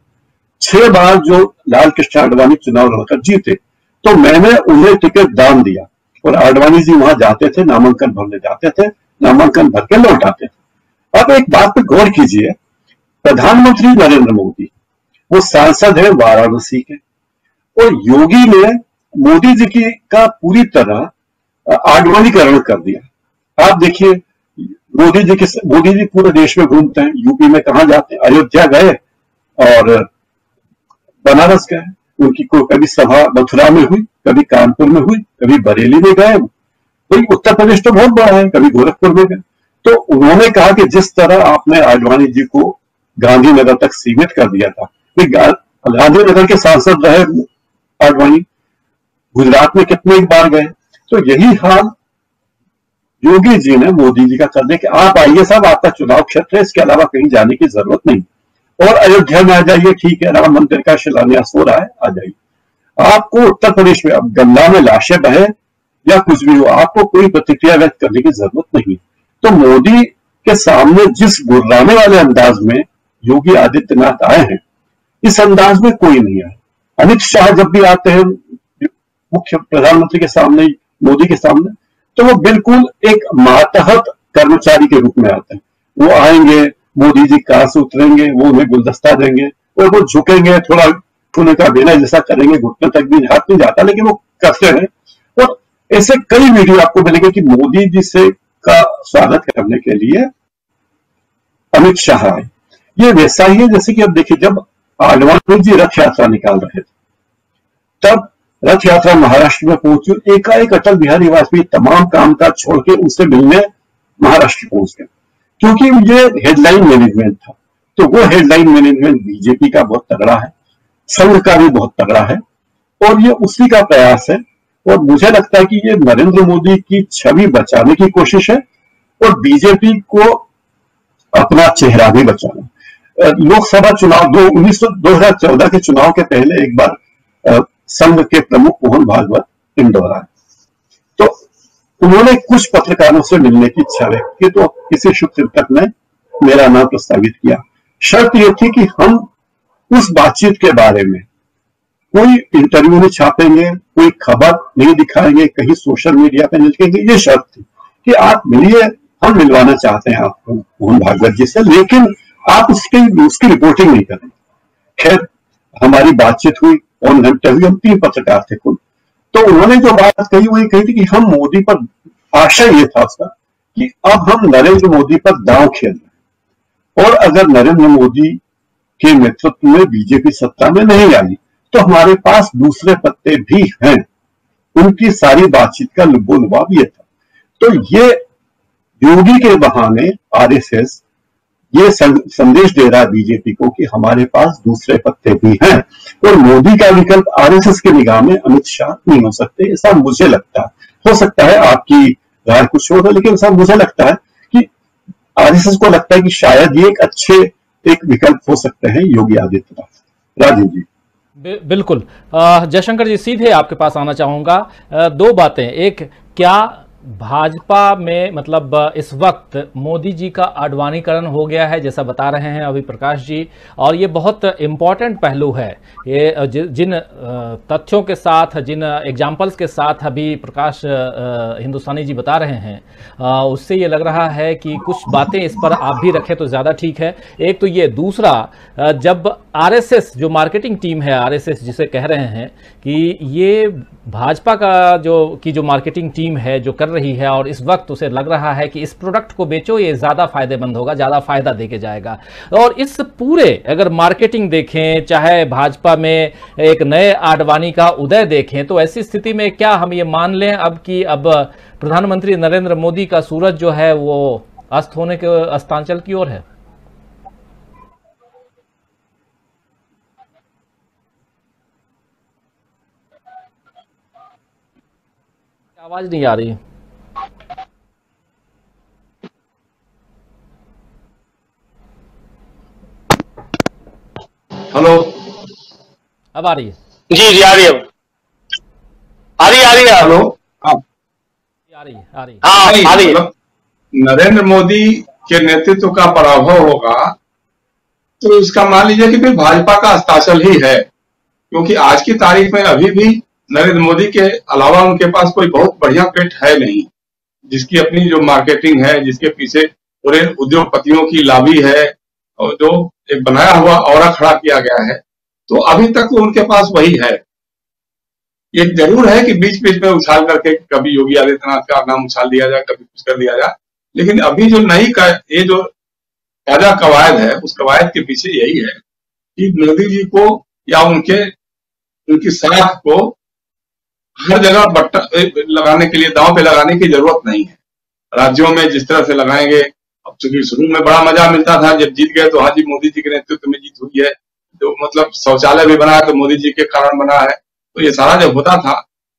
6 बार जो लाल कृष्ण आडवाणी चुनाव लड़कर जीते, तो मैंने उन्हें टिकट दान दिया और आडवाणी जी वहां जाते थे, नामांकन भरने जाते थे, नामांकन भर के लौट आते थे। अब एक बात पर गौर कीजिए, प्रधानमंत्री नरेंद्र मोदी वो सांसद है वाराणसी के, और योगी ने मोदी जी की का पूरी तरह आडवाणीकरण कर दिया। आप देखिए, मोदी जी पूरे देश में घूमते हैं, यूपी में कहां जाते हैं, अयोध्या गए और बनारस गए। उनकी कभी सभा मथुरा में हुई, कभी कानपुर में हुई, कभी बरेली में गए। भाई उत्तर प्रदेश तो बहुत बड़ा है, कभी गोरखपुर में गए। तो उन्होंने कहा कि जिस तरह आपने आडवाणी जी को गांधीनगर तक सीमित कर दिया था, गांधीनगर के सांसद रहे आडवाणी, गुजरात में कितने बार गए। तो यही हाल योगी जी ने मोदी जी का कर दिया कि आप आइए साहब, आपका चुनाव क्षेत्र है, इसके अलावा कहीं जाने की जरूरत नहीं, और अयोध्या में आ जाइए, ठीक है, राम मंदिर का शिलान्यास हो रहा है, आ जाइए। आपको उत्तर प्रदेश में अब गंगा में लाशें बहे या कुछ भी हो, आपको कोई प्रतिक्रिया व्यक्त करने की जरूरत नहीं। तो मोदी के सामने जिस गुर्राने वाले अंदाज में योगी आदित्यनाथ आए हैं, इस अंदाज में कोई नहीं आया। अमित शाह जब भी आते हैं मुख्य प्रधानमंत्री के सामने, मोदी के सामने, तो वो बिल्कुल एक मातहत कर्मचारी के रूप में आते हैं। वो आएंगे, मोदी जी कार से उतरेंगे, वो उन्हें गुलदस्ता देंगे और वो झुकेंगे, थोड़ा छूने का बेना जैसा करेंगे, घुटने तक भी हाथ नहीं जाता, लेकिन वो करते हैं। और ऐसे कई वीडियो आपको मिलेंगे कि मोदी जी से का स्वागत करने के लिए अमित शाह आए। ये वैसा ही है जैसे कि अब देखिए, जब आडवाणी जी रथ यात्रा निकाल रहे थे, तब रथ यात्रा महाराष्ट्र में पहुंची, एकाएक अटल बिहारी वाजपेयी तमाम कामकाज छोड़ के उनसे मिलने महाराष्ट्र पहुंच गए, क्योंकि ये हेडलाइन मैनेजमेंट था। तो वो हेडलाइन मैनेजमेंट बीजेपी का बहुत तगड़ा है, संघ का भी बहुत तगड़ा है, और ये उसी का प्रयास है। और मुझे लगता है कि ये नरेंद्र मोदी की छवि बचाने की कोशिश है और बीजेपी को अपना चेहरा भी बचाना। लोकसभा चुनाव 2014 के चुनाव के पहले एक बार संघ के प्रमुख मोहन भागवत इंदौर आए, तो उन्होंने कुछ पत्रकारों से मिलने की इच्छा व्यक्त की। तो किसी शुभ चिंतक ने मेरा नाम प्रस्तावित किया। शर्त यह थी कि हम उस बातचीत के बारे में कोई इंटरव्यू नहीं छापेंगे, कोई खबर नहीं दिखाएंगे, कहीं सोशल मीडिया पे नहीं लिखेंगे। ये शर्त थी कि आप मिलिए, हम मिलवाना चाहते हैं आपको मोहन भागवत जी से, लेकिन आप उसकी रिपोर्टिंग नहीं करेंगे। खैर, हमारी बातचीत हुई, 1 घंटे हुई, हम 3 पत्रकार थे कुल। तो उन्होंने जो बात कही वो ये कही थी कि हम मोदी पर, आशय ये था उसका कि अब हम नरेंद्र मोदी पर दांव खेल रहे हैं, और अगर नरेंद्र मोदी के नेतृत्व में बीजेपी सत्ता में नहीं आई तो हमारे पास दूसरे पत्ते भी हैं। उनकी सारी बातचीत का लुब्बो लुबाब ये था। तो ये योगी के बहाने आरएसएस ये संदेश दे रहा है बीजेपी को कि हमारे पास दूसरे पत्ते भी हैं, और मोदी का विकल्प आरएसएस की निगाह में अमित शाह नहीं हो सकते, ऐसा मुझे लगता है। हो सकता है आपकी राय कुछ और है, लेकिन ऐसा मुझे लगता है कि आरएसएस को लगता है कि शायद ये एक अच्छे विकल्प हो सकते हैं योगी आदित्यनाथ। राजीव जी। बिल्कुल। जयशंकर जी, सीधे आपके पास आना चाहूंगा। दो बातें, एक, क्या भाजपा में मतलब इस वक्त मोदी जी का आडवाणीकरण हो गया है जैसा बता रहे हैं अभी प्रकाश जी, और ये बहुत इंपॉर्टेंट पहलू है। ये जिन तथ्यों के साथ, जिन एग्जाम्पल्स के साथ अभी प्रकाश हिंदुस्तानी जी बता रहे हैं, उससे ये लग रहा है कि कुछ बातें इस पर आप भी रखें तो ज़्यादा ठीक है। एक तो ये, दूसरा, जब आरएसएस जो मार्केटिंग टीम है, आरएसएस जिसे कह रहे हैं कि ये भाजपा का जो मार्केटिंग टीम है जो कर रही है, और इस वक्त उसे लग रहा है कि इस प्रोडक्ट को बेचो, ये ज़्यादा फायदेमंद होगा, ज़्यादा फायदा देके जाएगा। और इस पूरे अगर मार्केटिंग देखें, चाहे भाजपा में एक नए आडवाणी का उदय देखें, तो ऐसी स्थिति में क्या हम ये मान लें अब कि अब प्रधानमंत्री नरेंद्र मोदी का सूरज जो है वो अस्त होने के अस्तांचल की ओर है? आवाज नहीं आ रही। हेलो, अब आ रही है? जी जी, आ रही है, आ रही है। हेलो, हाँ, आ रही है, आ रही है। हाँ, नहीं, आ रही है। मतलब नरेंद्र मोदी के नेतृत्व का पराभव होगा तो इसका मान लीजिए कि फिर भाजपा का अस्ताचल ही है, क्योंकि आज की तारीख में अभी भी नरेंद्र मोदी के अलावा उनके पास कोई बहुत बढ़िया पेट है नहीं, जिसकी अपनी जो मार्केटिंग है, जिसके पीछे पूरे उद्योगपतियों की लॉबी है, और जो एक बनाया हुआ ऑरा खड़ा किया गया है, तो अभी तक उनके पास वही है। ये जरूर है कि बीच बीच में उछाल करके कभी योगी आदित्यनाथ का नाम उछाल दिया जाए, कभी कुछ कर दिया जाए, लेकिन अभी जो नई का ये जो ताजा कवायद है, उस कवायद के पीछे यही है कि मोदी जी को या उनकी साख को हर जगह बट्टा लगाने के लिए, दांव पे लगाने की जरूरत नहीं है। राज्यों में जिस तरह से लगाएंगे, अब चूंकि शुरू में बड़ा मजा मिलता था, जब जीत गए तो हाँ जी मोदी जी के नेतृत्व में जीत हुई है, तो मतलब शौचालय भी बना है तो मोदी जी के कारण बना है, तो ये सारा जब होता था,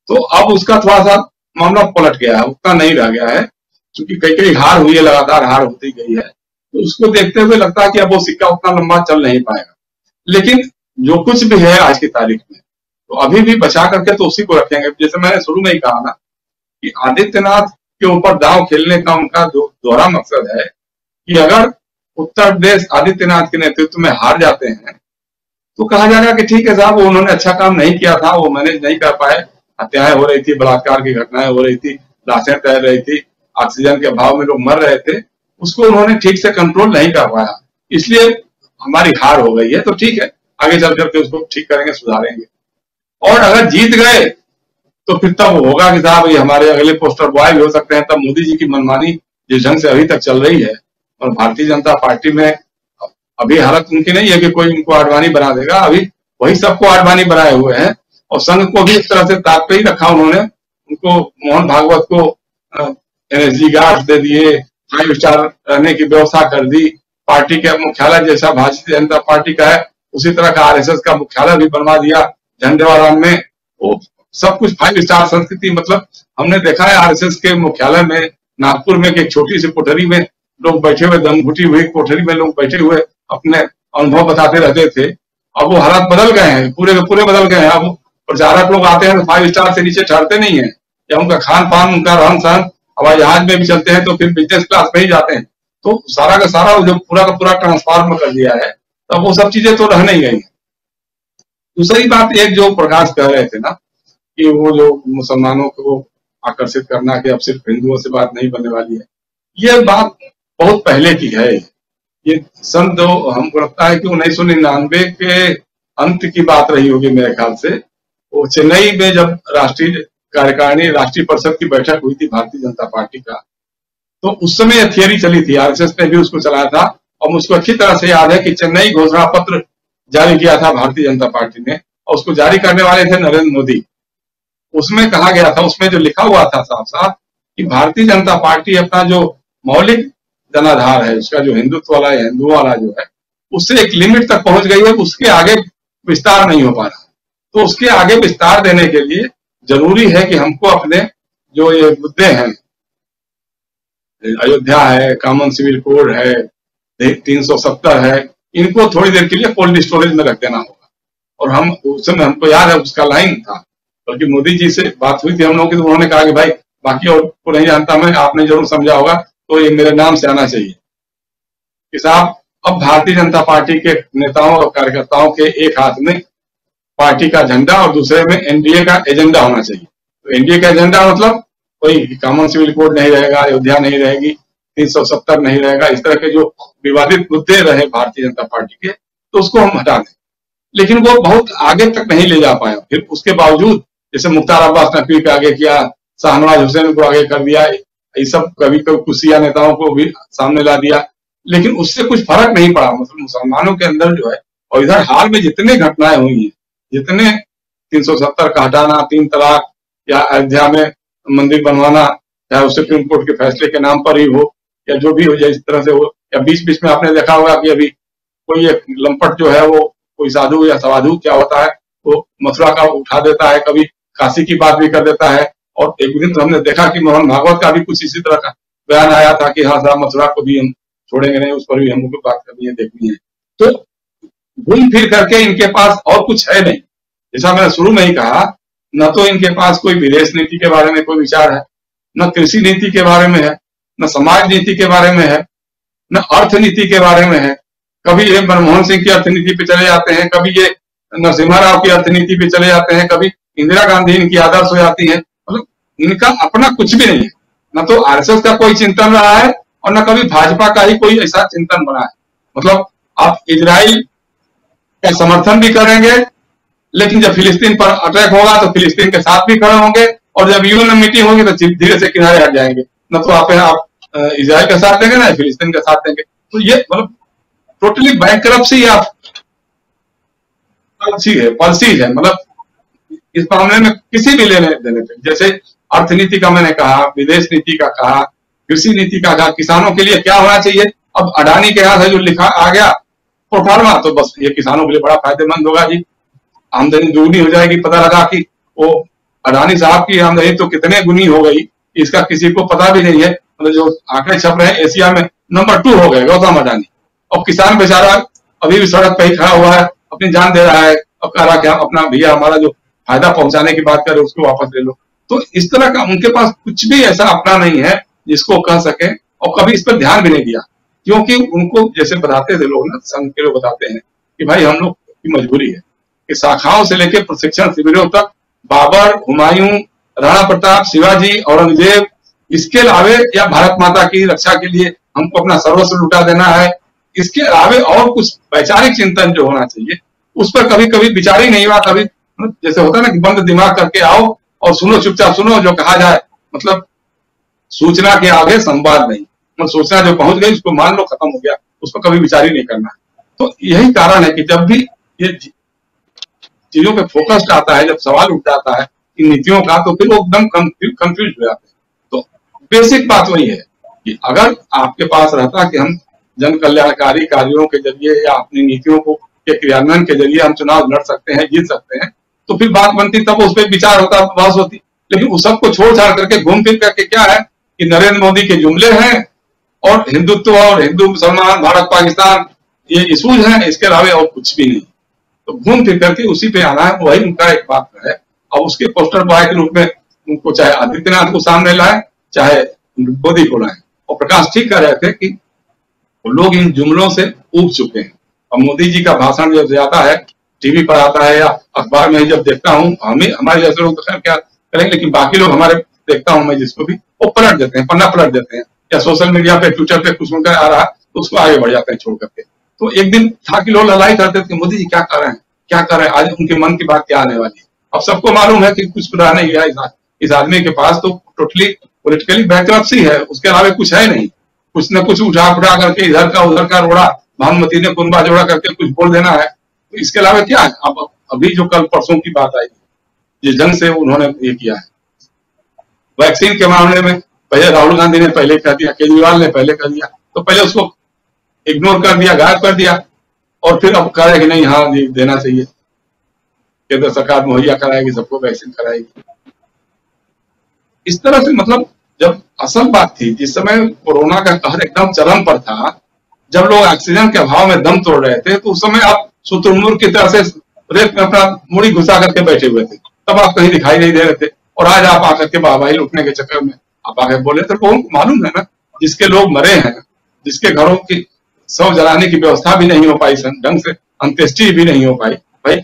तो अब उसका थोड़ा सा मामला पलट गया है, उतना नहीं रह गया है, क्योंकि कई कई हार हुई है, लगातार हार होती गई है, तो उसको देखते हुए लगता है कि अब वो सिक्का उतना लंबा चल नहीं पाएगा। लेकिन जो कुछ भी है आज की तारीख में, तो अभी भी बचा करके तो उसी को रखेंगे। जैसे मैंने शुरू में ही कहा ना कि आदित्यनाथ के ऊपर दांव खेलने का उनका दोहरा मकसद है कि अगर उत्तर प्रदेश आदित्यनाथ के नेतृत्व में हार जाते हैं तो कहा जाएगा कि ठीक है साहब, वो उन्होंने अच्छा काम नहीं किया था, वो मैनेज नहीं कर पाए, हत्याएं हो रही थी, बलात्कार की घटनाएं हो रही थी, लाशें तैर रही थी, ऑक्सीजन के अभाव में लोग मर रहे थे, उसको उन्होंने ठीक से कंट्रोल नहीं कर पाया, इसलिए हमारी हार हो गई है। तो ठीक है, आगे चल करके उसको ठीक करेंगे, सुधारेंगे। और अगर जीत गए तो फिर तब होगा कि साहब ये हमारे अगले पोस्टर बॉय भी हो सकते हैं। तब मोदी जी की मनमानी जिस ढंग से अभी तक चल रही है, और भारतीय जनता पार्टी में अभी हालत उनकी नहीं है कि कोई उनको आडवाणी बना देगा, अभी वही सबको आडवाणी बनाए हुए हैं, और संघ को भी इस तरह से ताक पे ही रखा उन्होंने। उनको मोहन भागवत को एनएसजी गार्ड दे दिए, 5 स्टार रहने की व्यवस्था कर दी, पार्टी के मुख्यालय जैसा भारतीय जनता पार्टी का है उसी तरह का आरएसएस का मुख्यालय भी बनवा दिया झंडेवालान में। वो सब कुछ 5 स्टार संस्कृति, मतलब हमने देखा है आरएसएस के मुख्यालय में नागपुर में एक छोटी सी कोठरी में लोग बैठे हुए, दम घुटी हुई कोठरी में लोग बैठे हुए अपने अनुभव बताते रहते थे। अब वो हालात बदल गए हैं, पूरे के पूरे बदल गए हैं। अब प्रचारक लोग आते हैं तो 5 स्टार से नीचे ठहरते नहीं है, या उनका खान पान, उनका रहन सहन, हवाई जहाज में भी चलते हैं तो फिर बिजनेस क्लास में ही जाते हैं। तो सारा का सारा जो पूरा का पूरा ट्रांसफॉर्म कर दिया है, तो वो सब चीजें तो रह नहीं गई। दूसरी बात एक जो प्रकाश कह रहे थे ना कि वो जो मुसलमानों को आकर्षित करना कि अब सिर्फ हिंदुओं से बात नहीं बनने वाली है, ये बात बहुत पहले की है। ये सन दो हमको लगता है कि 1999 के अंत की बात रही होगी मेरे ख्याल से। वो चेन्नई में जब राष्ट्रीय कार्यकारिणी, राष्ट्रीय परिषद की बैठक हुई थी भारतीय जनता पार्टी का, तो उस समय थियरी चली थी, आरएसएस ने भी उसको चलाया था, और मुझको अच्छी तरह से याद है कि चेन्नई घोषणा पत्र जारी किया था भारतीय जनता पार्टी ने, और उसको जारी करने वाले थे नरेंद्र मोदी। उसमें कहा गया था, उसमें जो लिखा हुआ था साफ साफ कि भारतीय जनता पार्टी अपना जो मौलिक जनाधार है, उसका जो हिंदुत्व वाला, हिंदुओं वाला जो है, उससे एक लिमिट तक पहुंच गई है, उसके आगे विस्तार नहीं हो पा रहा। तो उसके आगे विस्तार देने के लिए जरूरी है कि हमको अपने जो ये मुद्दे हैं, अयोध्या है, कॉमन सिविल कोड है, 370 है, इनको थोड़ी देर के लिए कोल्ड स्टोरेज में रख देना होगा, और हम उस समय हमको याद है उसका लाइन था, बल्कि मोदी जी से बात हुई थी हम लोगों की, तो उन्होंने कहा कि भाई बाकी और को नहीं जानता मैं, आपने जरूर समझा होगा तो ये मेरे नाम से आना चाहिए कि साहब अब भारतीय जनता पार्टी के नेताओं और कार्यकर्ताओं के एक हाथ में पार्टी का झंडा और दूसरे में एनडीए का एजेंडा होना चाहिए। तो एनडीए का एजेंडा मतलब कोई कॉमन सिविल कोड नहीं रहेगा, अयोध्या नहीं रहेगी, 370 नहीं रहेगा, इस तरह के जो विवादित मुद्दे रहे भारतीय जनता पार्टी के, तो उसको हम हटा दें। लेकिन वो बहुत आगे तक नहीं ले जा पाया। फिर उसके बावजूद जैसे मुख्तार अब्बास नकवी को आगे किया, शाहनवाज हुसैन को आगे कर दिया, ये सब कभी कभी कुशिया नेताओं को भी सामने ला दिया, लेकिन उससे कुछ फर्क नहीं पड़ा। मतलब मुसलमानों के अंदर जो है, और इधर हाल में जितने घटनाएं हुई हैं, जितने 370 का हटाना, 3 तलाक या अयोध्या में मंदिर बनवाना, चाहे उस सुप्रीम कोर्ट के फैसले के नाम पर ही हो या जो भी हो जाए, इस तरह से हो, या बीच बीच में आपने देखा होगा कि अभी कोई एक लंपट जो है वो कोई साधु या साधु क्या होता है, वो मथुरा का उठा देता है, कभी काशी की बात भी कर देता है। और एक दिन तो हमने देखा कि मोहन भागवत का भी कुछ इसी तरह का बयान आया था कि हाँ साहब मथुरा को भी हम छोड़ेंगे नहीं, उस पर भी हमको बात करनी है, देखनी है। तो घूम फिर करके इनके पास और कुछ है नहीं। जैसा मैंने शुरू में ही कहा, न तो इनके पास कोई विदेश नीति के बारे में कोई विचार है, न कृषि नीति के बारे में है, न समाज नीति के बारे में है, न अर्थनीति के बारे में है। कभी ये मनमोहन सिंह की अर्थनीति पे चले जाते हैं, कभी ये नरसिम्हा राव की अर्थनीति पे चले जाते हैं, कभी इंदिरा गांधी इनकी आदर्श हो जाती है। मतलब इनका अपना कुछ भी नहीं है, न तो आरएसएस का कोई चिंतन रहा है और न कभी भाजपा का ही कोई ऐसा चिंतन बना है। मतलब आप इजराइल का समर्थन भी करेंगे, लेकिन जब फिलिस्तीन पर अटैक होगा तो फिलिस्तीन के साथ भी खड़े होंगे, और जब यूएन में मीटिंग होगी तो धीरे से किनारे हट जाएंगे। न तो आप इजराइल का साथ देंगे, ना फिलिस्तीन का साथ देंगे। तो ये मतलब टोटली बैंकरप्सी या पॉलिसी है। मतलब इस मामले में किसी भी लेने देने पे, जैसे अर्थनीति का मैंने कहा, विदेश नीति का कहा, कृषि नीति का कहा, किसानों के लिए क्या होना चाहिए। अब अडानी के यहाँ से जो लिखा आ गया प्रोफार्मा, तो बस ये किसानों के लिए बड़ा फायदेमंद होगा जी, आमदनी दुगनी हो जाएगी। पता लगा कि वो अडानी साहब की आमदनी तो कितने गुनी हो गई, इसका किसी को पता भी नहीं है। मतलब जो आंकड़े छप रहे हैं, एशिया में नंबर 2 हो गए गौतम अडानी, और किसान बेचारा अभी भी सड़क पर ही खड़ा हुआ है, अपनी जान दे रहा है, अब कह रहा कि अपना भैया हमारा जो फायदा पहुंचाने की बात करे उसको वापस ले लो। तो इस तरह का उनके पास कुछ भी ऐसा अपना नहीं है जिसको कह सके, और कभी इस पर ध्यान भी नहीं दिया। क्योंकि उनको जैसे बताते थे लोग ना, संघ के लोग बताते हैं कि भाई हम लोग की मजबूरी है कि शाखाओं से लेकर प्रशिक्षण शिविरों तक बाबर, हुमायूं, राणा प्रताप, शिवाजी, औरंगजेब, इसके अलावे या भारत माता की रक्षा के लिए हमको अपना सर्वस्व लुटा देना है, इसके अलावे और कुछ वैचारिक चिंतन जो होना चाहिए उस पर कभी कभी विचार ही नहीं हुआ। कभी जैसे होता है ना कि बंद दिमाग करके आओ और सुनो, चुपचाप सुनो जो कहा जाए। मतलब सूचना के आगे संवाद नहीं, मतलब सूचना जो पहुंच गई उसको मान लो, खत्म हो गया, उस पर कभी विचार ही नहीं करना। तो यही कारण है कि जब भी ये चीजों पे फोकस्ड आता है, जब सवाल उठ जाता है इन नीतियों का, तो फिर वो एकदम कंफ्यूज हो जाते हैं। तो बेसिक बात वही है कि अगर आपके पास रहता कि हम जन कल्याणकारी कार्यों के जरिए या अपनी नीतियों को के क्रियान्वयन के जरिए हम चुनाव लड़ सकते हैं, जीत सकते हैं, तो फिर बात बनती, तब उस पर विचार होता, बहस होती। लेकिन उस सबको छोड़ छाड़ करके घूम फिर करके क्या है कि नरेंद्र मोदी के जुमले हैं और हिंदुत्व और हिंदू मुसलमान, भारत पाकिस्तान, ये इशूज हैं, इसके अलावा और कुछ भी नहीं। तो घूम फिर करके उसी पे आना है, वही उनका एक बात है। और उसके पोस्टर बॉय के रूप में उनको चाहे आदित्यनाथ को सामने लाए, चाहे मोदी को लाए। और प्रकाश ठीक कह रहे थे कि लोग इन जुमलों से ऊब चुके हैं। और मोदी जी का भाषण जब जाता है, टीवी पर आता है या अखबार में जब देखता हूँ, हमारे जैसे लोग तो खैर क्या करेंगे, लेकिन बाकी लोग हमारे देखता हूँ मैं जिसको भी, वो पलट देते हैं, पन्ना पलट देते हैं, या सोशल मीडिया पे ट्विटर पे कुछ उनका आ रहा तो उसको आगे बढ़ जाते हैं छोड़ करके। तो एक दिन था कि लोग लड़ाई करते थे कि मोदी जी क्या कर रहे हैं, क्या कर रहे हैं, आज उनके मन की बात क्या आने वाली है। अब सबको मालूम है कि कुछ रहा नहीं गया इस आदमी के पास, तो टोटली पॉलिटिकली बैंकरप्सी है, उसके अलावा कुछ है नहीं। कुछ न कुछ उठा फुटा करके इधर का उधर का रोड़ा, भानुमती ने कुनबा जोड़ा करके कुछ बोल देना है, तो इसके अलावा क्या है। अब अभी जो कल परसों की बात आई, जिस ढंग से उन्होंने ये किया है वैक्सीन के मामले में, पहले राहुल गांधी ने पहले कर दिया, केजरीवाल ने पहले कर दिया, तो पहले उसको इग्नोर कर दिया, गायब कर दिया, और फिर अब कह रहे कि नहीं हाँ देना चाहिए, केंद्र सरकार मुहैया कराएगी, सबको वैक्सीन कराएगी। इस तरह से मतलब जब असल बात थी, जिस समय कोरोना का कहर एकदम चरम पर था, जब लोग ऑक्सीजन के अभाव में दम तोड़ रहे थे, तो उस समय आप शुतुरमुर्ग की तरह से रेत में अपना मुड़ी घुसा करके बैठे हुए थे, तब आप कहीं दिखाई नहीं दे रहे थे। और आज आप आकर के वाहवाही लूटने के चक्कर में आप आगे बोले तो लोगों को मालूम है ना, जिसके लोग मरे हैं, जिसके घरों की शव जलाने की व्यवस्था भी नहीं हो पाई, ढंग से अंत्येष्टि भी नहीं हो पाई, भाई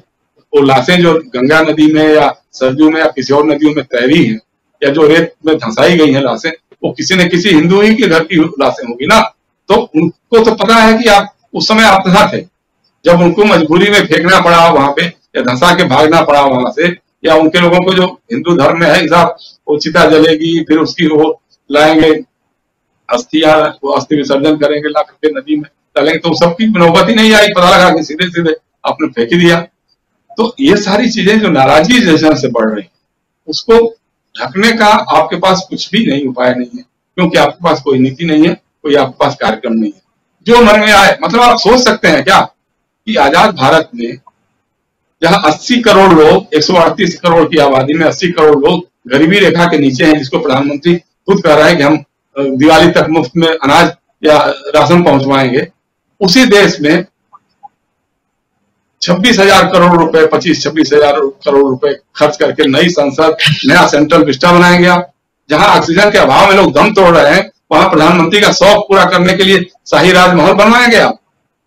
वो लाशें जो गंगा नदी में या सरजू में या किसी और नदियों में तैरी हैं या जो रेत में धंसाई गई हैं लाशें, वो किसी न किसी हिंदू ही के घर की लाशें होगी ना। तो उनको तो पता है कि आप उस समय आप तथा थे जब उनको मजबूरी में फेंकना पड़ा वहां पे या धंसा के भागना पड़ा वहां से, या उनके लोगों को जो हिंदू धर्म में है साहब वो चिता जलेगी, फिर उसकी वो लाएंगे अस्थियां, वो अस्थि विसर्जन करेंगे ला करके नदी में डालेंगे, तो सबकी नौबत ही नहीं आई, पता लगा कि सीधे सीधे आपने फेंक ही दिया। तो ये सारी चीजें जो नाराजगी जैसे से बढ़ रही है उसको ढकने का आपके पास कुछ भी नहीं उपाय नहीं है, क्योंकि आपके पास कोई नीति नहीं है, कोई आपके पास कार्यक्रम नहीं है, जो मन में आए। मतलब आप सोच सकते हैं क्या कि आजाद भारत में जहां 80 करोड़ लोग, 138 करोड़ की आबादी में 80 करोड़ लोग गरीबी रेखा के नीचे हैं, जिसको प्रधानमंत्री खुद कह रहा है कि हम दिवाली तक मुफ्त में अनाज या राशन पहुंचवाएंगे, उसी देश में 26,000 करोड़ रुपए, 25-26,000 करोड़ रुपए खर्च करके नई संसद, नया सेंट्रल विस्टा बनाएंगे आप, जहां ऑक्सीजन के अभाव में लोग दम तोड़ रहे हैं, वहां प्रधानमंत्री का शौक पूरा करने के लिए शाही राजमहल बनवाएंगे आप।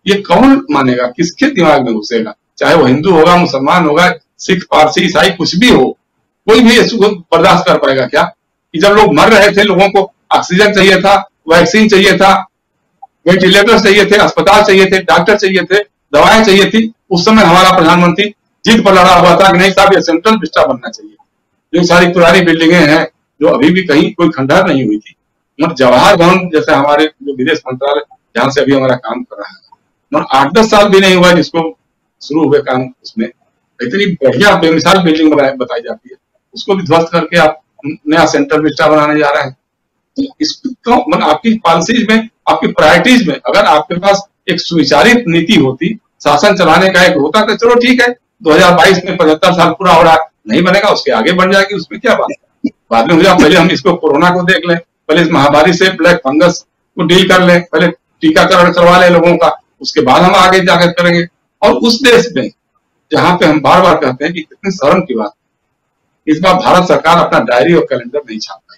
ये कौन मानेगा, किसके दिमाग में घुसेगा? चाहे वो हिंदू होगा, मुसलमान होगा, सिख, पारसी, ईसाई, कुछ भी हो, कोई भी इसको बर्दाश्त कर पाएगा क्या कि जब लोग मर रहे थे, लोगों को ऑक्सीजन चाहिए था, वैक्सीन चाहिए था, वेंटिलेटर्स चाहिए थे, अस्पताल चाहिए थे, डॉक्टर चाहिए थे, दवाएं चाहिए थी, उस समय हमारा प्रधानमंत्री जिद पर लड़ा हुआ था कि नहीं साहब ये सेंट्रल विस्टा बनना चाहिए। जो सारी पुरानी बिल्डिंगें हैं जो अभी भी कहीं कोई खंडहर नहीं हुई थी, मतलब जवाहर भवन जैसे हमारे जो विदेश मंत्रालय जहां से अभी हमारा काम कर रहा है, मतलब 8-10 साल भी नहीं हुआ जिसको शुरू हुए काम, उसमें इतनी बढ़िया बेमिसाल बिल्डिंग बताई जाती है, उसको भी ध्वस्त करके आप नया सेंट्रल विस्टा बनाने जा रहे हैं। तो इसको मतलब आपकी पॉलिसीज में, आपकी प्रायोरिटीज में अगर आपके पास एक सुविचारित नीति होती, शासन चलाने का एक होता तो चलो ठीक है, 2022 में 75 साल पूरा हो रहा है, नहीं बनेगा उसके आगे बढ़ जाएगी, उसमें क्या बात है, बाद में हो जाए। पहले हम इसको कोरोना को देख लें, पहले इस महामारी से ब्लैक फंगस को डील कर लें, पहले टीकाकरण करवा लें लोगों का, उसके बाद हम आगे जाकर करेंगे। और उस देश में जहां पे हम बार बार कहते हैं कि कितनी शर्म की बात, इस बार भारत सरकार अपना डायरी और कैलेंडर नहीं छाप पाई।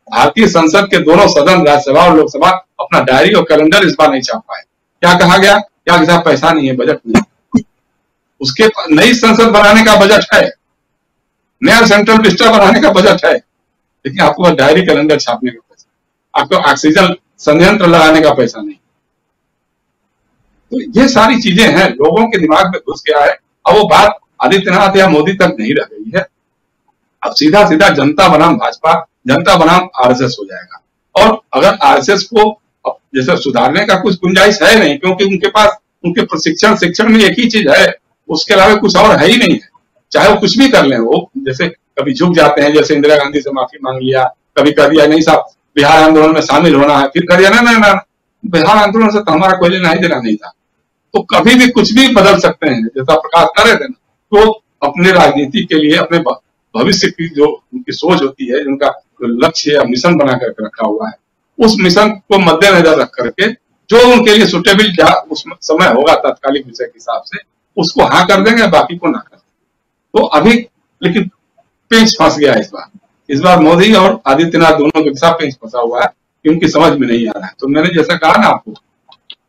भारतीय संसद के दोनों सदन, राज्यसभा और लोकसभा, अपना डायरी और कैलेंडर इस बार नहीं छाप पाए। क्या कहा गया? क्या कि साहब पैसा नहीं है, बजट नहीं, उसके नई संसद बनाने का बजट है, नया सेंट्रल विस्टा बनाने का बजट है, लेकिन आपको बस डायरी कैलेंडर छापने का पैसा, आपको ऑक्सीजन संयंत्र लगाने का पैसा नहीं। तो ये सारी चीजें हैं, लोगों के दिमाग में घुस गया है। अब वो बात आदित्यनाथ या मोदी तक नहीं रह गई है, अब सीधा सीधा जनता बनाम भाजपा, जनता बनाम आरएसएस हो जाएगा। और अगर आरएसएस को जैसे सुधारने का कुछ गुंजाइश है नहीं, क्योंकि उनके पास उनके प्रशिक्षण शिक्षण में एक ही चीज है, उसके अलावा कुछ और है ही नहीं है। चाहे वो कुछ भी कर लें, वो जैसे कभी झुक जाते हैं, जैसे इंदिरा गांधी से माफी मांग लिया, कभी कर दिया नहीं साहब बिहार आंदोलन में शामिल होना है, फिर कर दिया ना बिहार आंदोलन से तो हमारा कोई लेना ही देना नहीं था। तो कभी भी कुछ भी बदल सकते हैं, जैसा प्रकाश कर रहे थे ना, तो अपने राजनीति के लिए, अपने भविष्य की जो उनकी सोच होती है, उनका लक्ष्य या मिशन बना करके रखा हुआ है, उस मिशन को मद्देनजर रख करके जो उनके लिए सुटेबल क्या उस समय होगा तात्कालिक विषय के हिसाब से, उसको हाँ कर देंगे, बाकी को ना कर देंगे। तो अभी लेकिन पेंच फंस गया इस बार मोदी और आदित्यनाथ दोनों के साथ पेंच फंसा हुआ है कि उनकी समझ में नहीं आ रहा है। तो मैंने जैसा कहा ना आपको,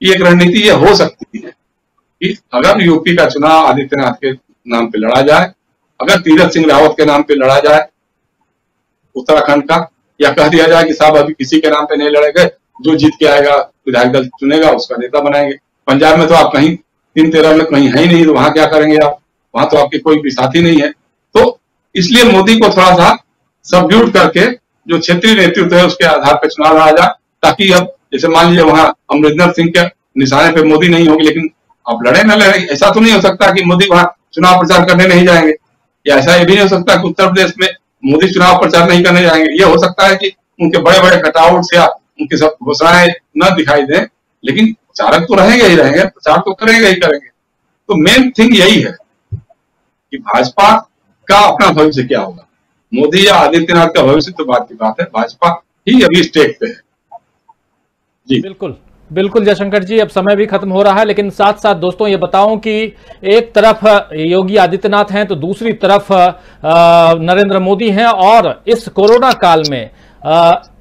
ये एक रणनीति ये हो सकती है कि अगर यूपी का चुनाव आदित्यनाथ के नाम पे लड़ा जाए, अगर तीरथ सिंह रावत के नाम पे लड़ा जाए उत्तराखंड का, या कह दिया जाए कि साहब अभी किसी के नाम पे नहीं लड़ेंगे, जो जीत के आएगा विधायक दल चुनेगा उसका नेता बनाएंगे। पंजाब में तो आप कहीं 3-13 में कहीं है ही नहीं, तो वहां क्या करेंगे आप, वहां तो आपके कोई भी साथी नहीं है। तो इसलिए मोदी को थोड़ा सा सबड्यूट करके जो क्षेत्रीय नेतृत्व है उसके आधार पर चुनाव लड़ा जाए, ताकि अब जैसे मान लीजिए वहां अमरिंदर सिंह के निशाने पे मोदी नहीं होगी, लेकिन अब लड़े न लड़े, ऐसा तो नहीं हो सकता कि मोदी वहां चुनाव प्रचार करने नहीं जाएंगे, या ऐसा ये भी नहीं हो सकता कि उत्तर प्रदेश में मोदी चुनाव प्रचार नहीं करने जाएंगे। ये हो सकता है कि उनके बड़े बड़े कटआउट्स या उनकी सब घोषणाएं न दिखाई दें, लेकिन प्रचारक तो रहेंगे ही रहेंगे, प्रचार तो करेंगे ही करेंगे। तो मेन थिंग यही है कि भाजपा का अपना भविष्य क्या होगा, मोदी या आदित्यनाथ का भविष्य तो बात की बात है, भाजपा ही अभी स्टेक पे है। जी बिल्कुल। बिल्कुल जयशंकर जी, अब समय भी खत्म हो रहा है, लेकिन साथ साथ दोस्तों ये बताऊं कि एक तरफ योगी आदित्यनाथ हैं तो दूसरी तरफ नरेंद्र मोदी हैं, और इस कोरोना काल में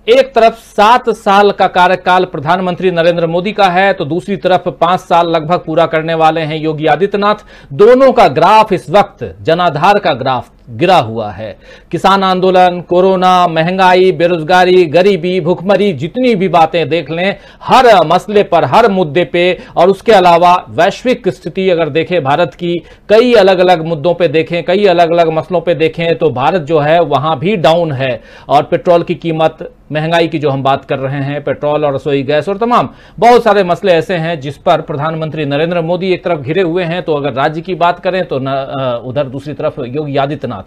एक तरफ 7 साल का कार्यकाल प्रधानमंत्री नरेंद्र मोदी का है तो दूसरी तरफ 5 साल लगभग पूरा करने वाले हैं योगी आदित्यनाथ। दोनों का ग्राफ इस वक्त जनाधार का ग्राफ गिरा हुआ है। किसान आंदोलन, कोरोना, महंगाई, बेरोजगारी, गरीबी, भुखमरी, जितनी भी बातें देख लें, हर मसले पर, हर मुद्दे पे, और उसके अलावा वैश्विक स्थिति अगर देखें भारत की, कई अलग अलग मुद्दों पे देखें, कई अलग अलग मसलों पे देखें तो भारत जो है वहां भी डाउन है। और पेट्रोल की कीमत, महंगाई की जो हम बात कर रहे हैं, पेट्रोल और रसोई गैस और तमाम बहुत सारे मसले ऐसे हैं जिस पर प्रधानमंत्री नरेंद्र मोदी एक तरफ घिरे हुए हैं, तो अगर राज्य की बात करें तो उधर दूसरी तरफ योगी आदित्यनाथ।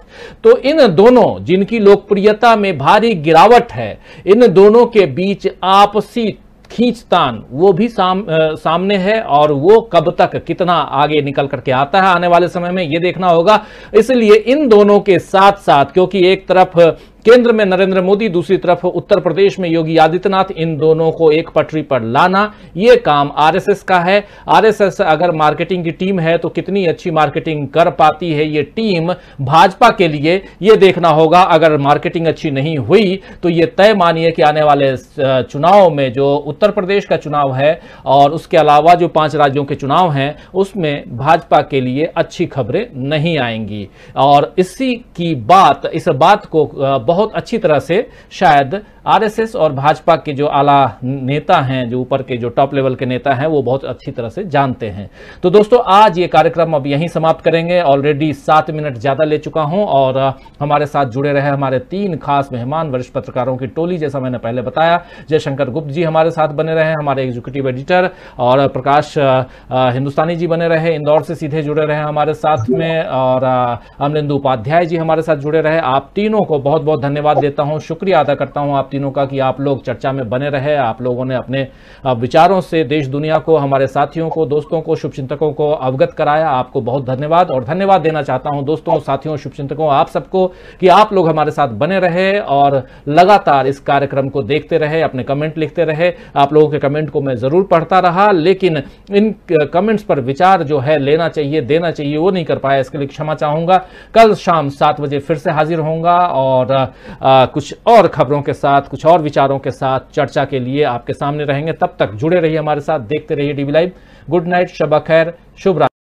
तो इन दोनों, जिनकी लोकप्रियता में भारी गिरावट है, इन दोनों के बीच आपसी खींचतान वो भी सामने है, और वो कब तक कितना आगे निकल करके आता है आने वाले समय में ये देखना होगा। इसलिए इन दोनों के साथ साथ, क्योंकि एक तरफ केंद्र में नरेंद्र मोदी, दूसरी तरफ उत्तर प्रदेश में योगी आदित्यनाथ, इन दोनों को एक पटरी पर लाना यह काम आरएसएस का है। आरएसएस अगर मार्केटिंग की टीम है तो कितनी अच्छी मार्केटिंग कर पाती है ये टीम भाजपा के लिए, यह देखना होगा। अगर मार्केटिंग अच्छी नहीं हुई तो यह तय मानिए कि आने वाले चुनाव में, जो उत्तर प्रदेश का चुनाव है और उसके अलावा जो 5 राज्यों के चुनाव हैं, उसमें भाजपा के लिए अच्छी खबरें नहीं आएंगी। और इसी की बात, इस बात को बहुत अच्छी तरह से शायद आरएसएस और भाजपा के जो आला नेता हैं, जो ऊपर के जो टॉप लेवल के नेता हैं, वो बहुत अच्छी तरह से जानते हैं। तो दोस्तों आज ये कार्यक्रम अब यहीं समाप्त करेंगे। ऑलरेडी 7 मिनट ज्यादा ले चुका हूं, और हमारे साथ जुड़े रहे हमारे 3 खास मेहमान, वरिष्ठ पत्रकारों की टोली, जैसा मैंने पहले बताया। जयशंकर गुप्त जी हमारे साथ बने रहे, हमारे एग्जीक्यूटिव एडिटर, और प्रकाश हिंदुस्तानी जी बने रहे, इंदौर से सीधे जुड़े रहे हमारे साथ में, और अमलेंदु उपाध्याय जी हमारे साथ जुड़े रहे। आप तीनों को बहुत बहुत धन्यवाद देता हूं, शुक्रिया अदा करता हूं आप तीनों का कि आप लोग चर्चा में बने रहे। आप लोगों ने अपने विचारों से देश दुनिया को, हमारे साथियों को, दोस्तों को, शुभचिंतकों को अवगत कराया। आपको बहुत धन्यवाद। और धन्यवाद देना चाहता हूं दोस्तों, साथियों, शुभचिंतकों, आप सबको कि आप लोग हमारे साथ बने रहे और लगातार इस कार्यक्रम को देखते रहे, अपने कमेंट लिखते रहे। आप लोगों के कमेंट को मैं जरूर पढ़ता रहा, लेकिन इन कमेंट्स पर विचार जो है लेना चाहिए, देना चाहिए, वो नहीं कर पाया। इसके लिए क्षमा चाहूंगा। कल शाम 7 बजे फिर से हाजिर होऊंगा, और कुछ और खबरों के साथ, कुछ और विचारों के साथ चर्चा के लिए आपके सामने रहेंगे। तब तक जुड़े रहिए हमारे साथ, देखते रहिए डीवी लाइव। गुड नाइट, शब खैर, शुभ रात्रि।